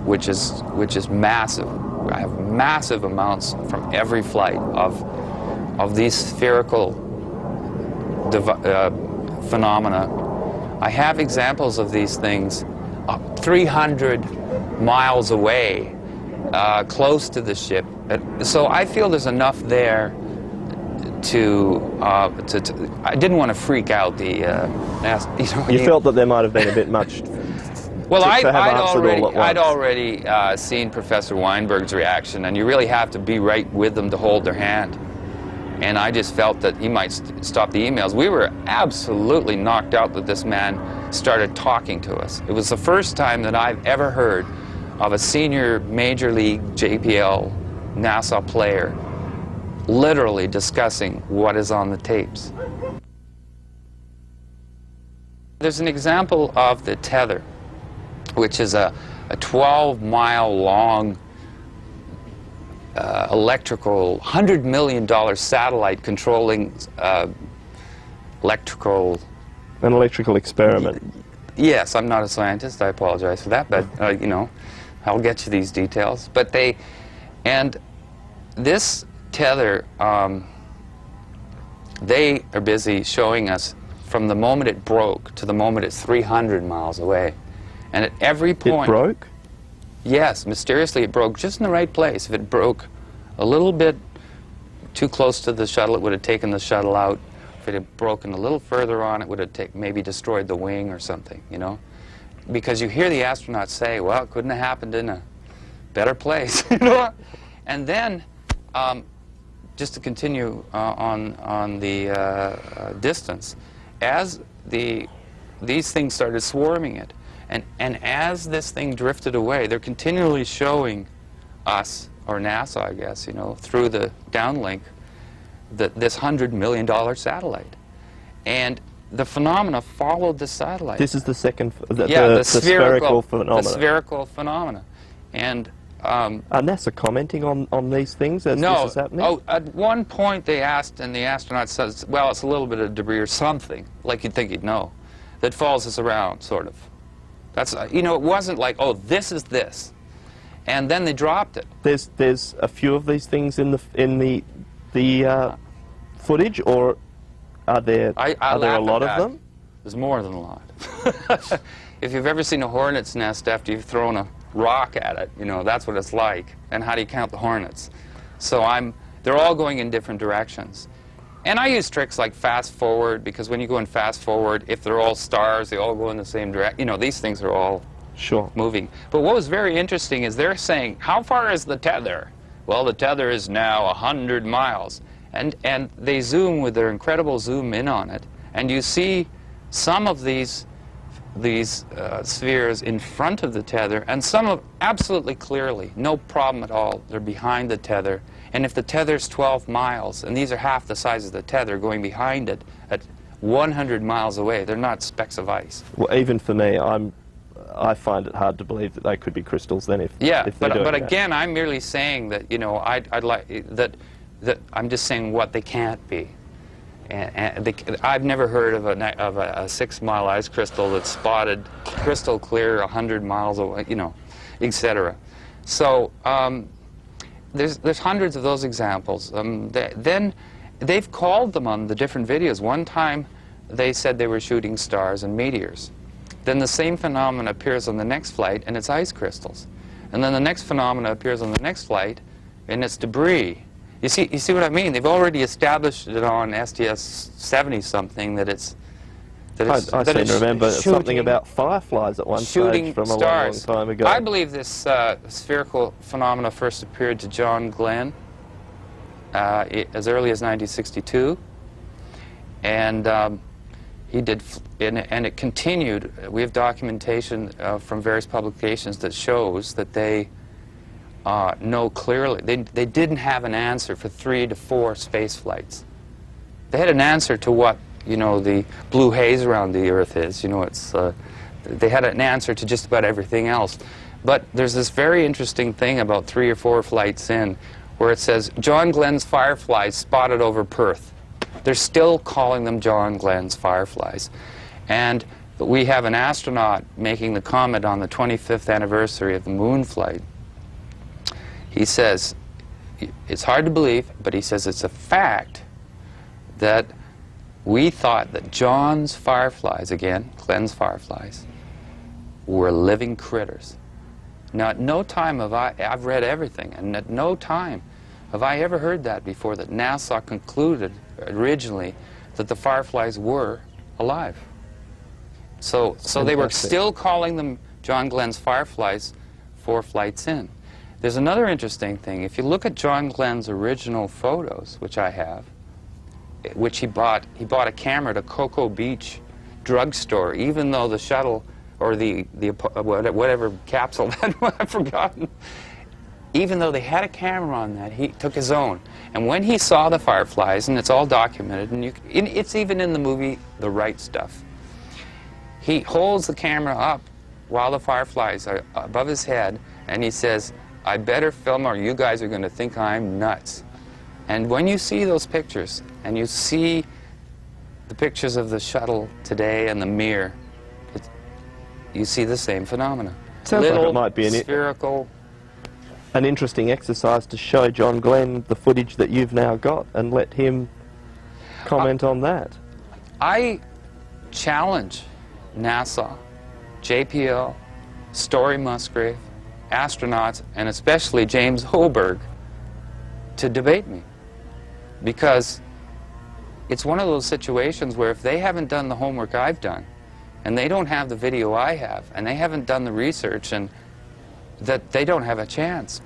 which is massive. I have massive amounts from every flight of these spherical phenomena. I have examples of these things 300 miles away, close to the ship. So I feel there's enough there to I didn't want to freak out the you felt that there might have been a bit much. Well, I'd already seen Professor Weinberg's reaction, and you really have to be right with them to hold their hand. And I just felt that he might stop the emails. We were absolutely knocked out that this man started talking to us. It was the first time that I've ever heard of a senior Major League JPL NASA player literally discussing what is on the tapes. There's an example of the tether, which is a 12-mile long electrical, $100 million satellite controlling electrical... An electrical experiment. Yes, I'm not a scientist, I apologize for that, but you know, I'll get you these details. But they, and this tether, they are busy showing us from the moment it broke to the moment it's 300 miles away. And at every point... It broke? Yes, mysteriously it broke just in the right place. If it broke a little bit too close to the shuttle, it would have taken the shuttle out. If it had broken a little further on, it would have maybe destroyed the wing or something, you know? Because you hear the astronauts say, well, it couldn't have happened in a better place, you know? And then, just to continue on the distance, as these things started swarming it, and as this thing drifted away, they're continually showing us, or NASA, I guess, you know, through the downlink, this $100 million satellite. And the phenomena followed the satellite. This is the second, the spherical phenomena. The spherical phenomena. And are NASA commenting on these things as no, this is happening? Oh, at one point they asked, and the astronaut says, well, it's a little bit of debris or something, like you'd think he'd know, that follows us around, sort of. That's, you know, it wasn't like, oh, this is this. And then they dropped it. There's a few of these things in the footage, or are there a lot of them? There's more than a lot. If you've ever seen a hornet's nest after you've thrown a rock at it, you know, that's what it's like. And how do you count the hornets? So they're all going in different directions. And I use tricks like fast forward, because when you go in fast forward, if they're all stars, they all go in the same direction. You know, these things are all moving. But what was very interesting is they're saying, how far is the tether? Well, the tether is now 100 miles. And they zoom with their incredible zoom in on it, and you see some of these spheres in front of the tether, and some of absolutely clearly, no problem at all, they're behind the tether. And if the tether's 12 miles, and these are half the size of the tether going behind it at 100 miles away, they're not specks of ice. Well, even for me, I find it hard to believe that they could be crystals then if but again, I'm merely saying that, you know, I'd like that I'm just saying what they can't be. And I've never heard of a 6-mile ice crystal that's spotted crystal clear 100 miles away, you know, etc. So there's hundreds of those examples. Then they've called them on the different videos. One time they said they were shooting stars and meteors. Then the same phenomenon appears on the next flight, and it's ice crystals. And then the next phenomenon appears on the next flight, and it's debris. You see what I mean? They've already established it on STS-70-something that it's... I seem to remember something about fireflies at one stage from a long time ago. I believe this spherical phenomena first appeared to John Glenn as early as 1962, and he did, and it continued. We have documentation from various publications that shows that they know clearly. They didn't have an answer for 3 to 4 space flights. They had an answer to what, you know, the blue haze around the Earth is. You know, it's they had an answer to just about everything else. But there's this very interesting thing about 3 or 4 flights in, where it says John Glenn's fireflies spotted over Perth. They're still calling them John Glenn's fireflies. And we have an astronaut making the comment on the 25th anniversary of the moon flight. He says, it's hard to believe, but he says it's a fact that we thought that John's fireflies, again, Glenn's fireflies, were living critters. Now, at no time have I've read everything, and at no time have I ever heard that before, that NASA concluded originally that the fireflies were alive. So they were still calling them John Glenn's fireflies 4 flights in. There's another interesting thing. If you look at John Glenn's original photos, which I have, which he bought a camera at a Cocoa Beach drugstore, even though the shuttle or the whatever capsule that I've forgotten, even though they had a camera on that, he took his own. And when he saw the fireflies, and it's all documented, and it's even in the movie The Right Stuff, he holds the camera up while the fireflies are above his head, and he says, "I better film or you guys are going to think I'm nuts." And when you see those pictures, and you see the pictures of the shuttle today and the Mir, you see the same phenomena. Sounds like it might be spherical. An interesting exercise to show John Glenn the footage that you've now got and let him comment on that. I challenge NASA, JPL, Story Musgrave, astronauts, and especially James Hoberg to debate me. Because it's one of those situations where if they haven't done the homework I've done, and they don't have the video I have, and they haven't done the research, and that they don't have a chance.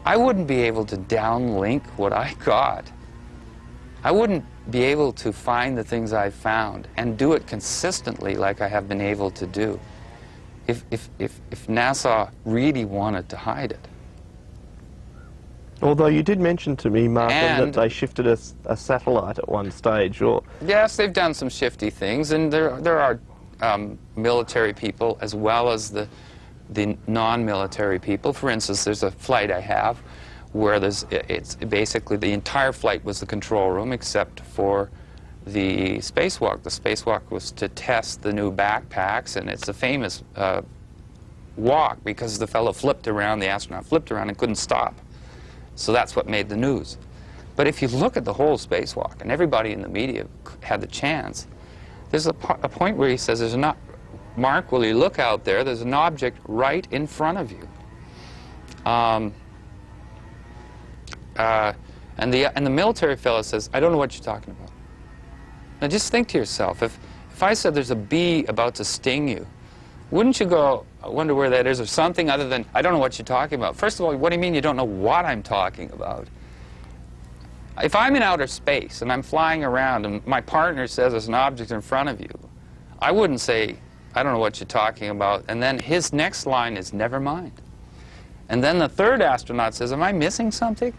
I wouldn't be able to downlink what I got. I wouldn't be able to find the things I found and do it consistently like I have been able to do if NASA really wanted to hide it. Although you did mention to me, Martin, that they shifted a satellite at one stage, or... Yes, they've done some shifty things, and there are military people as well as the non-military people. For instance, there's a flight I have where it's basically the entire flight was the control room except for the spacewalk. The spacewalk was to test the new backpacks, and it's a famous walk because the fellow flipped around, the astronaut flipped around and couldn't stop. So that's what made the news. But if you look at the whole spacewalk, and everybody in the media had the chance, there's a point where he says, "There's not, Mark, will you look out there? There's an object right in front of you." And the military fellow says, "I don't know what you're talking about." Now just think to yourself, if I said there's a bee about to sting you, wouldn't you go, "I wonder where that is," or something other than, "I don't know what you're talking about"? First of all, what do you mean you don't know what I'm talking about? If I'm in outer space and I'm flying around and my partner says there's an object in front of you, I wouldn't say, "I don't know what you're talking about," and then his next line is, "Never mind." And then the third astronaut says, "Am I missing something?"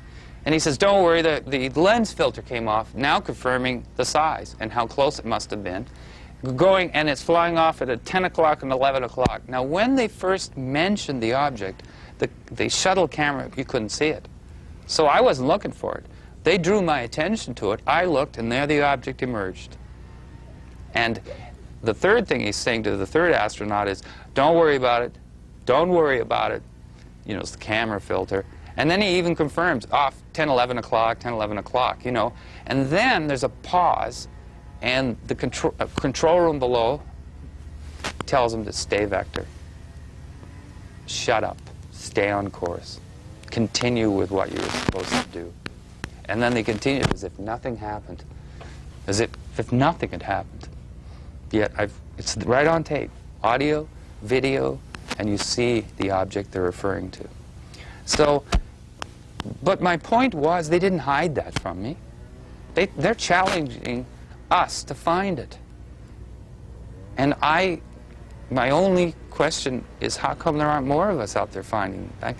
And he says, "Don't worry, the lens filter came off," now confirming the size and how close it must have been. Going, and it's flying off at 10 o'clock and 11 o'clock. Now, when they first mentioned the object, the shuttle camera, you couldn't see it. So I wasn't looking for it. They drew my attention to it. I looked, and there the object emerged. And the third thing he's saying to the third astronaut is, "Don't worry about it. Don't worry about it." You know, it's the camera filter. And then he even confirms, off 10, 11 o'clock, 10, 11 o'clock, you know. And then there's a pause, and the control room below tells him to stay vector. Shut up. Stay on course. Continue with what you were supposed to do. And then they continued as if nothing happened. As if nothing had happened. Yet it's right on tape. Audio, video, and you see the object they're referring to. So, but my point was they didn't hide that from me. They're challenging us to find it. And my only question is, how come there aren't more of us out there finding it?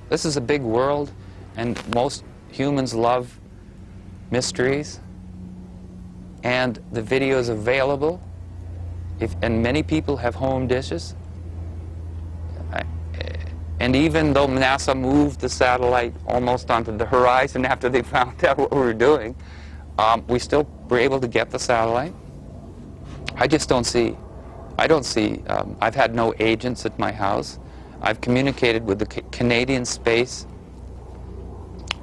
This is a big world, and most humans love mysteries, and the video is available, and many people have home dishes. And even though NASA moved the satellite almost onto the horizon after they found out what we were doing, we still were able to get the satellite. I just don't see, I've had no agents at my house. I've communicated with the Canadian Space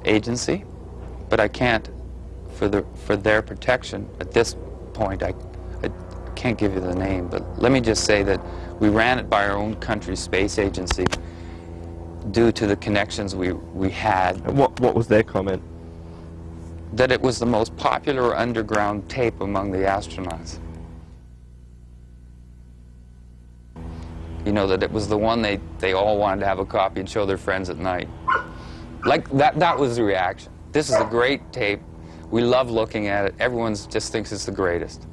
Agency, but I can't, for their protection at this point, I can't give you the name, but let me just say that we ran it by our own country's space agency due to the connections we had. And what was their comment? That it was the most popular underground tape among the astronauts. You know, that it was the one they all wanted to have a copy and show their friends at night. Like, that was the reaction. This is a great tape. We love looking at it. Everyone just thinks it's the greatest.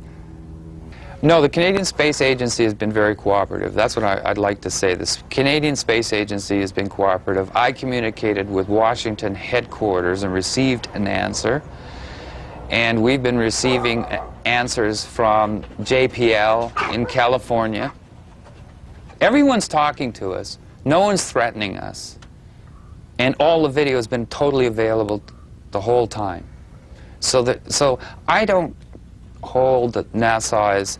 No, the Canadian Space Agency has been very cooperative. That's what I'd like to say. The Canadian Space Agency has been cooperative. I communicated with Washington headquarters and received an answer. And we've been receiving answers from JPL in California. Everyone's talking to us. No one's threatening us. And all the video has been totally available the whole time. So I don't hold that NASA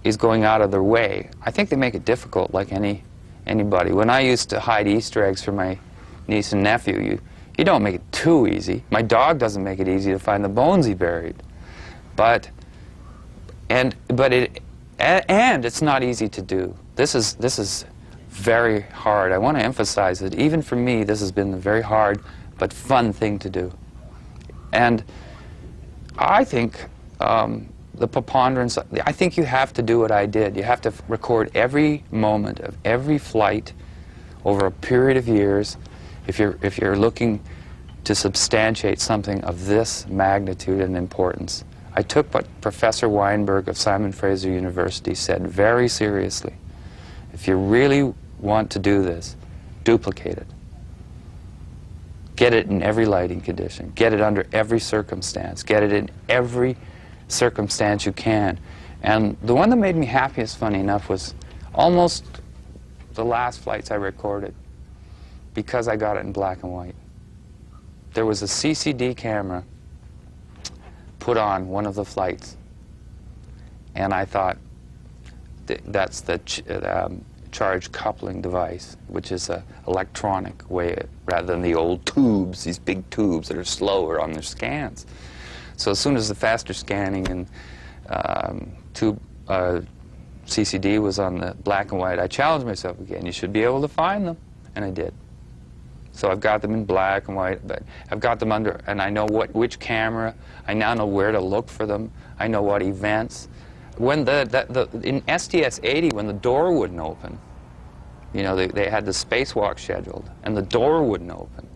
is going out of their way. I think they make it difficult, like anybody. When I used to hide Easter eggs for my niece and nephew, you don't make it too easy. My dog doesn't make it easy to find the bones he buried. And it's not easy to do. This is very hard. I want to emphasize that even for me, this has been a very hard but fun thing to do. And I think the preponderance, I think you have to do what I did. You have to record every moment of every flight over a period of years if you're looking to substantiate something of this magnitude and importance. I took what Professor Weinberg of Simon Fraser University said very seriously. If you really want to do this, duplicate it. Get it in every lighting condition. Get it under every circumstance. Get it in every circumstance you can. And the one that made me happiest, funny enough, was almost the last flights I recorded, because I got it in black and white. There was a CCD camera put on one of the flights, and I thought that's the charge coupling device, which is an electronic way, rather than the old tubes, these big tubes that are slower on their scans. So as soon as the faster scanning and tube CCD was on the black and white, I challenged myself again. You should be able to find them, and I did. So I've got them in black and white, but I've got them under, and I know which camera. I now know where to look for them. I know what events. When in STS-80, when the door wouldn't open, you know, they had the spacewalk scheduled, and the door wouldn't open.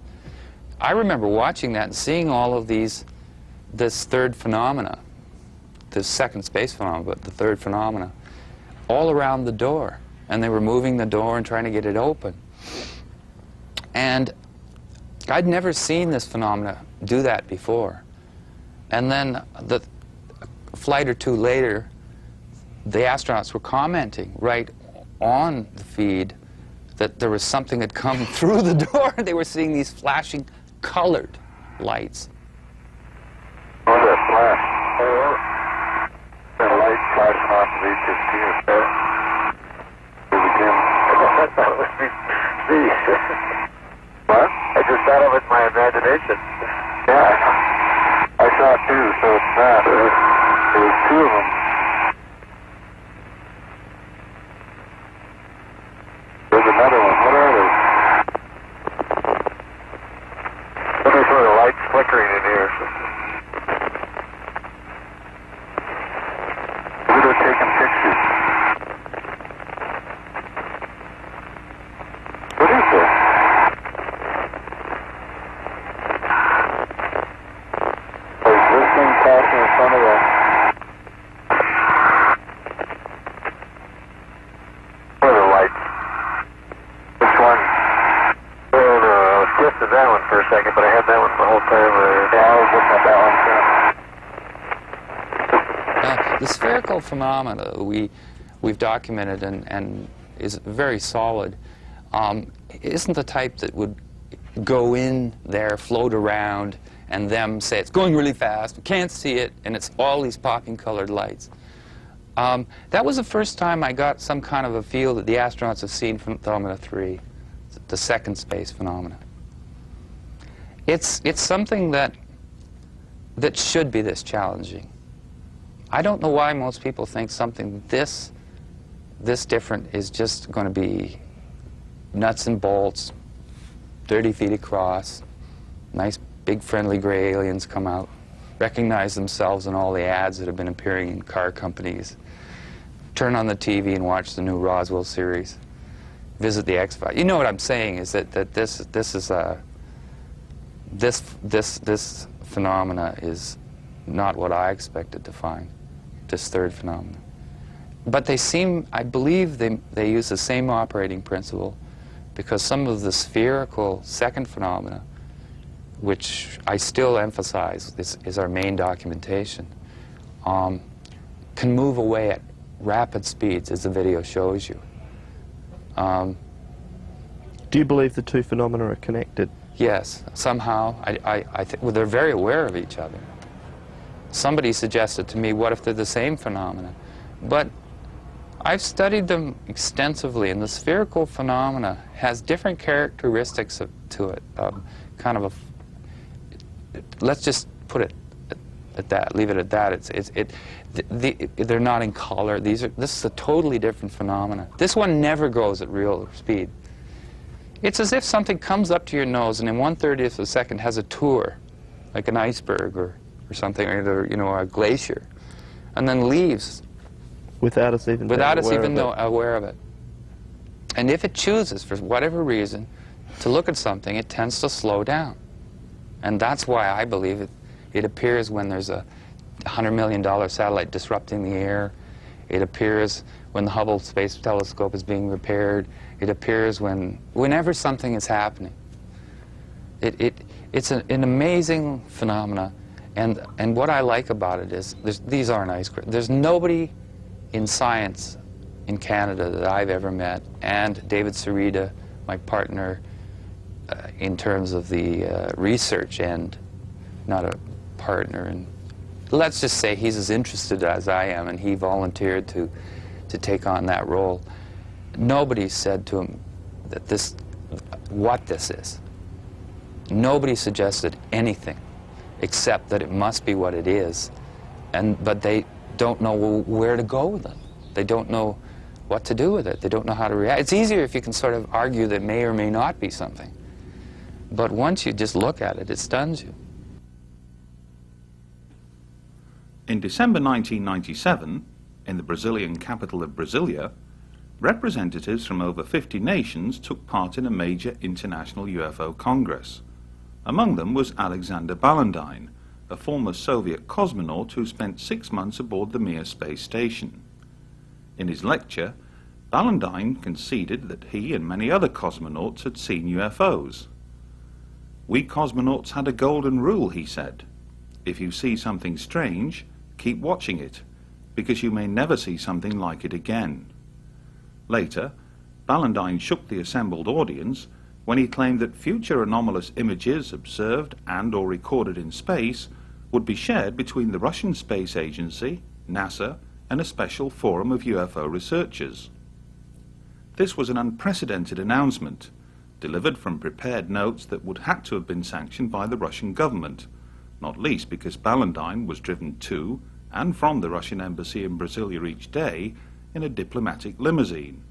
I remember watching that and seeing all of this third phenomena, the second space phenomena, but the third phenomena, all around the door. And they were moving the door and trying to get it open. And I'd never seen this phenomena do that before. And then a flight or two later, the astronauts were commenting right on the feed that there was something had come through the door. They were seeing these flashing colored lights. Oh, that flash. That light flashing off of HST. There's again. I thought it was me. What? I just thought of it in my imagination. Yeah, I saw it too, so it's not. There was two of them. There's another one. What are they? What are sort of lights flickering in here? Maybe they're taking pictures. What is this? Passing in front of the... What are the lights? Which one? I was close to that one for a second, but I had that one the whole time. Yeah, I was looking at that one too. The spherical phenomena we've documented and is very solid. Isn't the type that would go in there, float around, and them say it's going really fast, we can't see it, and it's all these popping colored lights. That was the first time I got some kind of a feel that the astronauts have seen from Phenomena 3, the second space phenomena. It's something that should be this challenging. I don't know why most people think something this different is just going to be nuts and bolts, 30 feet across, nice big friendly gray aliens come out, recognize themselves in all the ads that have been appearing in car companies, turn on the TV and watch the new Roswell series, visit the X-Files. You know what I'm saying is that this phenomena is not what I expected to find, this third phenomenon. But they seem, I believe they use the same operating principle, because some of the spherical second phenomena, which I still emphasize, this is our main documentation, can move away at rapid speeds, as the video shows you. Do you believe the two phenomena are connected? Yes, somehow. I think, well, they're very aware of each other. Somebody suggested to me, what if they're the same phenomena? But I've studied them extensively, and the spherical phenomena has different characteristics to it. Kind of let's just put it at that, leave it at that. They're not in color. This is a totally different phenomena. This one never goes at real speed. It's as if something comes up to your nose and in 1/30th of a second has a tour, like an iceberg or something, or you know, a glacier, and then leaves without us even aware of it. And if it chooses, for whatever reason, to look at something, it tends to slow down. And that's why I believe it appears when there's a $100 million satellite disrupting the air. It appears when the Hubble Space Telescope is being repaired. It appears whenever something is happening. It's an amazing phenomena. And what I like about it is, these aren't ice crystals. There's nobody in science in Canada that I've ever met, and David Sarita, my partner, in terms of the research end, not a partner. And let's just say he's as interested as I am, and he volunteered to take on that role. Nobody said to him that what this is. Nobody suggested anything except that it must be what it is, but they don't know where to go with it. They don't know what to do with it. They don't know how to react. It's easier if you can sort of argue that may or may not be something. But once you just look at it, it stuns you. In December 1997, in the Brazilian capital of Brasilia, representatives from over 50 nations took part in a major international UFO congress. Among them was Alexander Balandine, a former Soviet cosmonaut who spent 6 months aboard the Mir space station. In his lecture, Balandine conceded that he and many other cosmonauts had seen UFOs. "We cosmonauts had a golden rule," he said. "If you see something strange, keep watching it, because you may never see something like it again." Later, Balandine shook the assembled audience when he claimed that future anomalous images observed and or recorded in space would be shared between the Russian Space Agency, NASA, and a special forum of UFO researchers. This was an unprecedented announcement, delivered from prepared notes that would have to have been sanctioned by the Russian government, not least because Balandine was driven to and from the Russian embassy in Brasilia each day in a diplomatic limousine.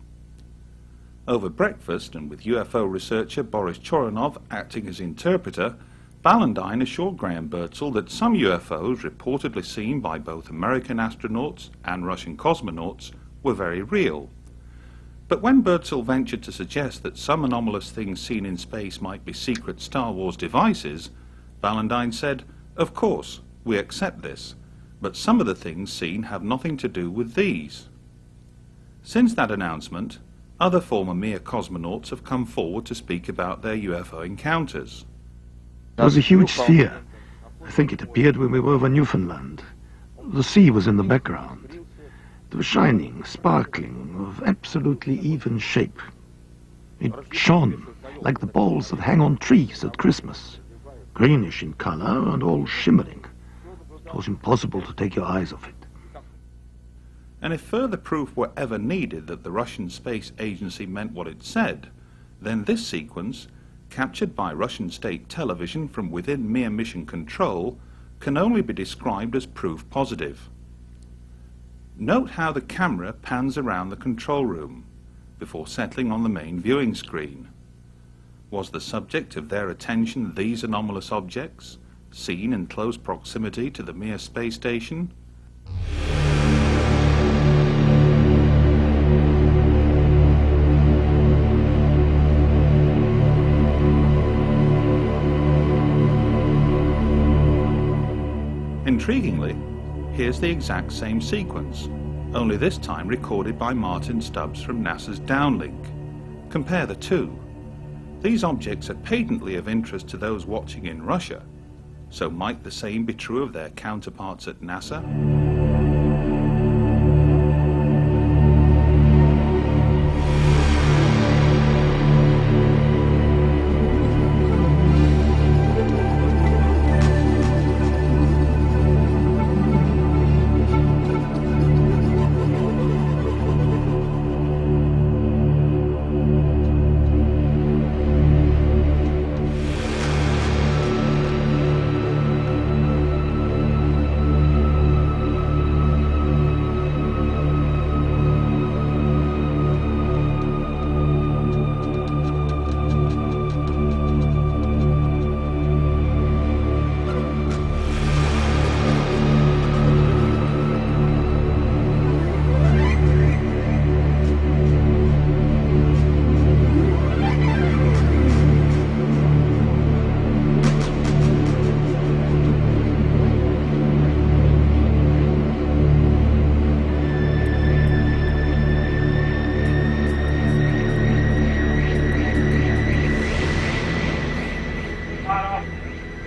Over breakfast, and with UFO researcher Boris Choronov acting as interpreter, Balandine assured Graham Birdsall that some UFOs reportedly seen by both American astronauts and Russian cosmonauts were very real. But when Birdsall ventured to suggest that some anomalous things seen in space might be secret Star Wars devices, Balandine said, "Of course, we accept this, but some of the things seen have nothing to do with these." Since that announcement, other former Mir cosmonauts have come forward to speak about their UFO encounters. There was a huge sphere. I think it appeared when we were over Newfoundland. The sea was in the background. It was shining, sparkling, of absolutely even shape. It shone like the balls that hang on trees at Christmas, greenish in color and all shimmering. It was impossible to take your eyes off it. And if further proof were ever needed that the Russian Space Agency meant what it said, then this sequence, captured by Russian state television from within Mir mission control, can only be described as proof positive. Note how the camera pans around the control room before settling on the main viewing screen. Was the subject of their attention these anomalous objects, seen in close proximity to the Mir space station? Intriguingly, here's the exact same sequence, only this time recorded by Martin Stubbs from NASA's Downlink. Compare the two. These objects are patently of interest to those watching in Russia, so might the same be true of their counterparts at NASA?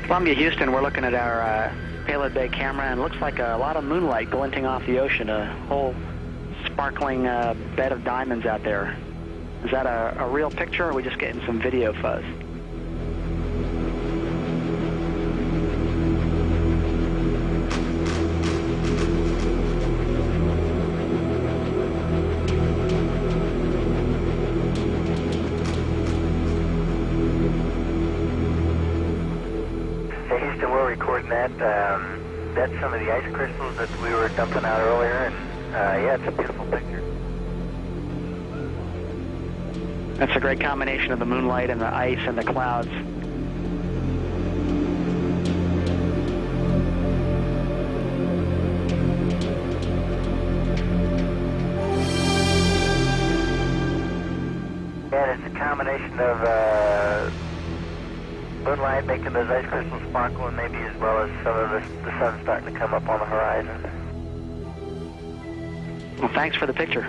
Columbia, Houston, we're looking at our payload bay camera, and it looks like a lot of moonlight glinting off the ocean, a whole sparkling bed of diamonds out there. Is that a real picture, or are we just getting some video fuzz? Houston, we're recording that. That's some of the ice crystals that we were dumping out earlier, and yeah, it's a beautiful picture. That's a great combination of the moonlight and the ice and the clouds. And it's a combination of moonlight making those ice crystals sparkle, and maybe as well as some of the sun starting to come up on the horizon. Well, thanks for the picture.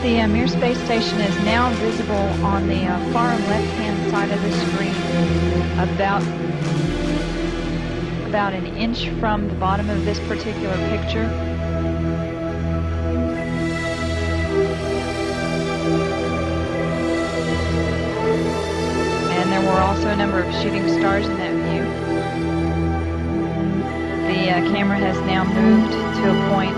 The Mir space station is now visible on the far left-hand side of the screen, about an inch from the bottom of this particular picture. And there were also a number of shooting stars in that view. The camera has now moved to a point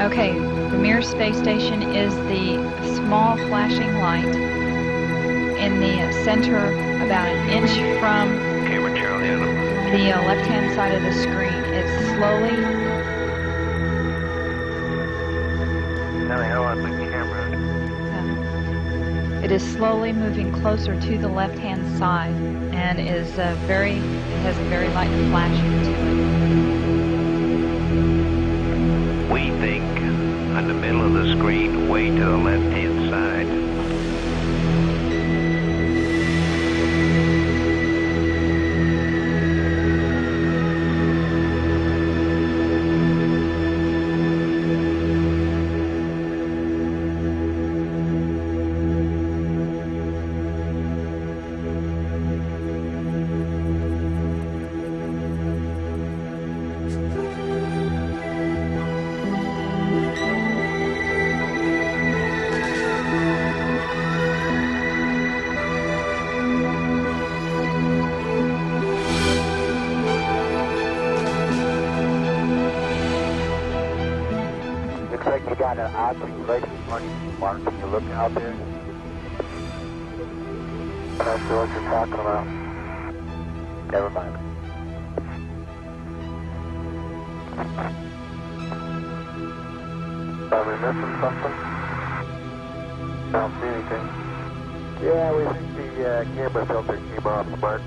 Okay, the Mir space station is the small flashing light in the center, about an inch from the left-hand side of the screen. It's slowly... It is slowly moving closer to the left-hand side and is it has a very light flashing to it. We think on the middle of the screen, way to the left-hand side. got an observation mark. Can you look out there? I'm not sure what you're talking about. Never mind. Are we missing something? I don't see anything. Yeah, we think the camera filter came off, Mark.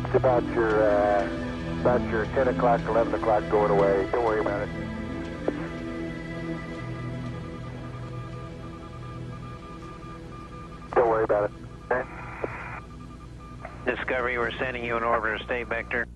It's about your 10 o'clock, 11 o'clock going away. Don't worry about it. Don't worry about it. Okay? Discovery, we're sending you an order to stay vector.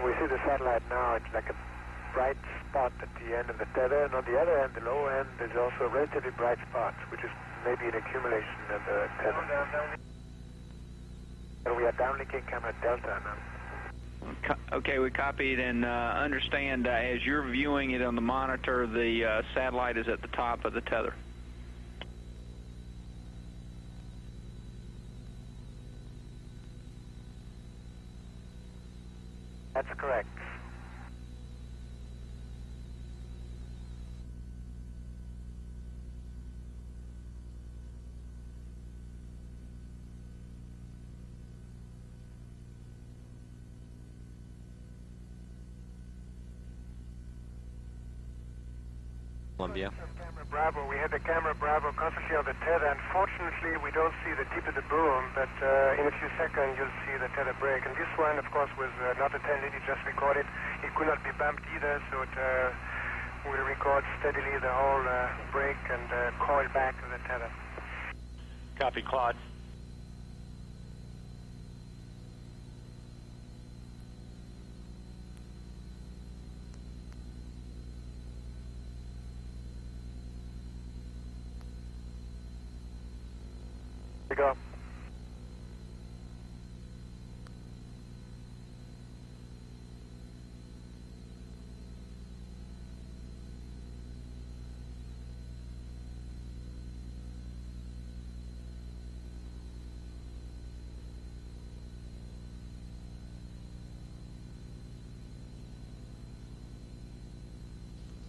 We see the satellite now. It's like a bright spot at the end of the tether, and on the other end, the low end, there's also a relatively bright spot, which is maybe an accumulation of the tether. And we are downlinking camera Delta now. Okay, we copied and understand as you're viewing it on the monitor, the satellite is at the top of the tether. That's correct. Columbia. Camera Bravo. We had the camera Bravo constantly on the tether. Unfortunately, we don't see the tip of the boom, but in a few seconds you'll see the tether break. And this one, of course, was not a 10 lead, it just recorded. It could not be bumped either, so it will record steadily the whole break and coil back to the tether. Copy, Claude. We go.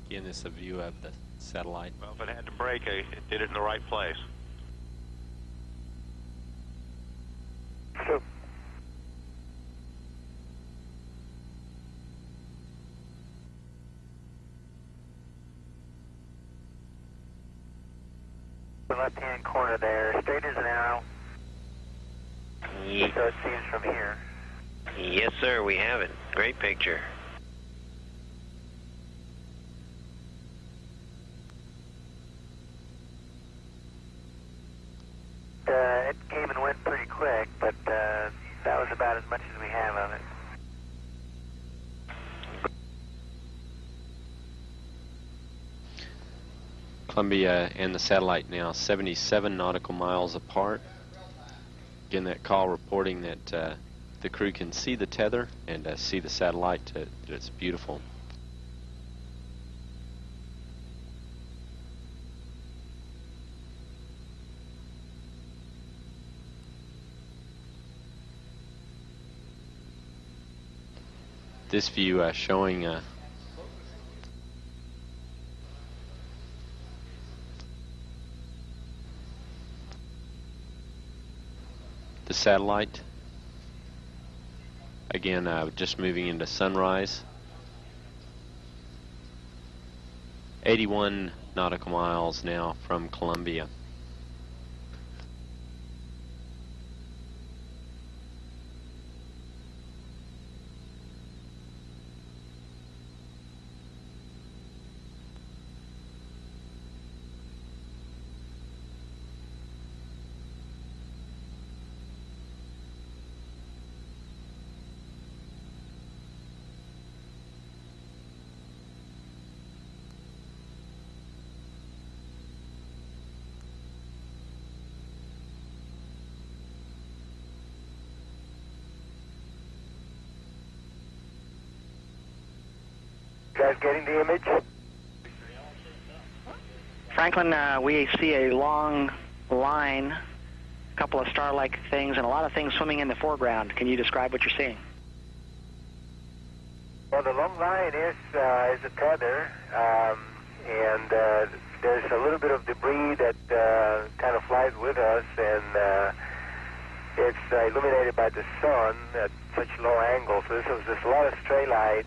Again, this is a view of the satellite. Well, if it had to break, it did it in the right place. So. The left-hand corner there, straight as an arrow. So it seems from here. Yes, sir, we have it. Great picture. It came and went pretty quick, but that was about as much as we have of it. Columbia and the satellite now 77 nautical miles apart. Again, that call reporting that the crew can see the tether and see the satellite, that it's beautiful. This view showing the satellite. Again, just moving into sunrise. 81 nautical miles now from Columbia. You guys getting the image? Franklin, we see a long line, a couple of star-like things, and a lot of things swimming in the foreground. Can you describe what you're seeing? Well, the long line is a tether, and there's a little bit of debris that kind of flies with us, and it's illuminated by the sun at such low angles. So there's a lot of stray light,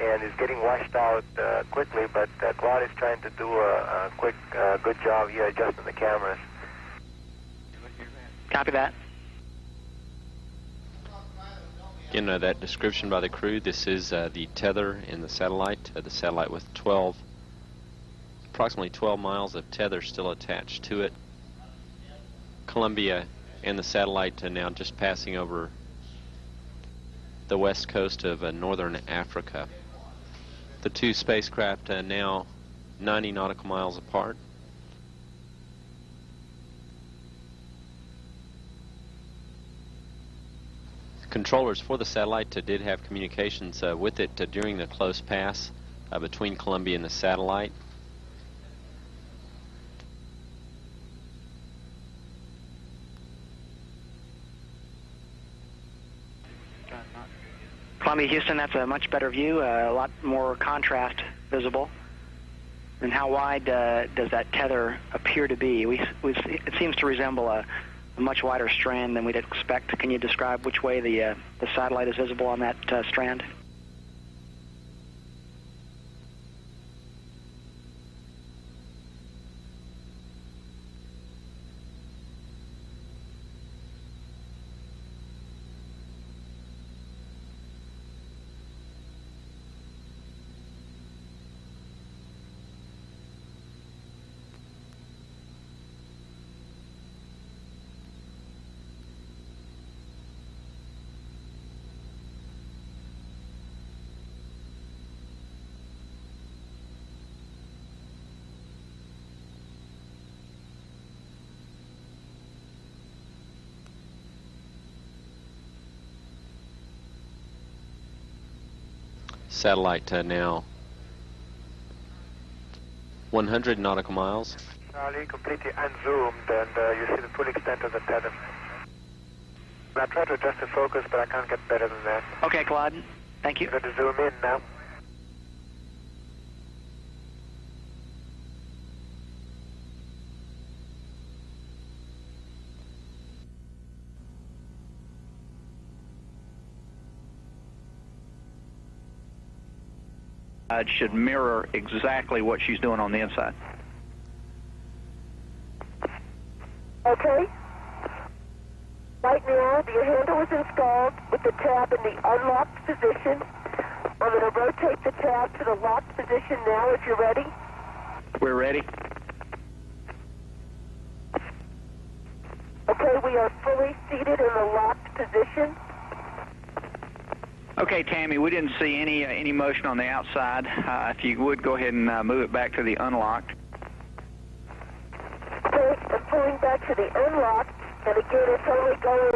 and it's getting washed out quickly, but Claude is trying to do a quick, good job here adjusting the cameras. Copy that. Again, that description by the crew, this is the tether in the satellite with approximately 12 miles of tether still attached to it. Columbia and the satellite are now just passing over the west coast of northern Africa. The two spacecraft now 90 nautical miles apart. Controllers for the satellite did have communications with it during the close pass between Columbia and the satellite. Columbia, Houston, that's a much better view, a lot more contrast visible. And how wide does that tether appear to be? It seems to resemble a much wider strand than we'd expect. Can you describe which way the satellite is visible on that strand? Satellite now 100 nautical miles. Charlie, completely unzoomed, and you see the full extent of the tether. I tried to adjust the focus, but I can't get better than that. Okay, Claude. Thank you. I'm going to zoom in now. It should mirror exactly what she's doing on the inside. Okay. Right now, the handle is installed with the tab in the unlocked position. I'm going to rotate the tab to the locked position now if you're ready. We're ready. Okay, we are fully seated in the locked position. Okay, Tammy, we didn't see any motion on the outside. If you would, go ahead and move it back to the unlocked. Okay, I'm pulling back to the unlocked, and again, it's only going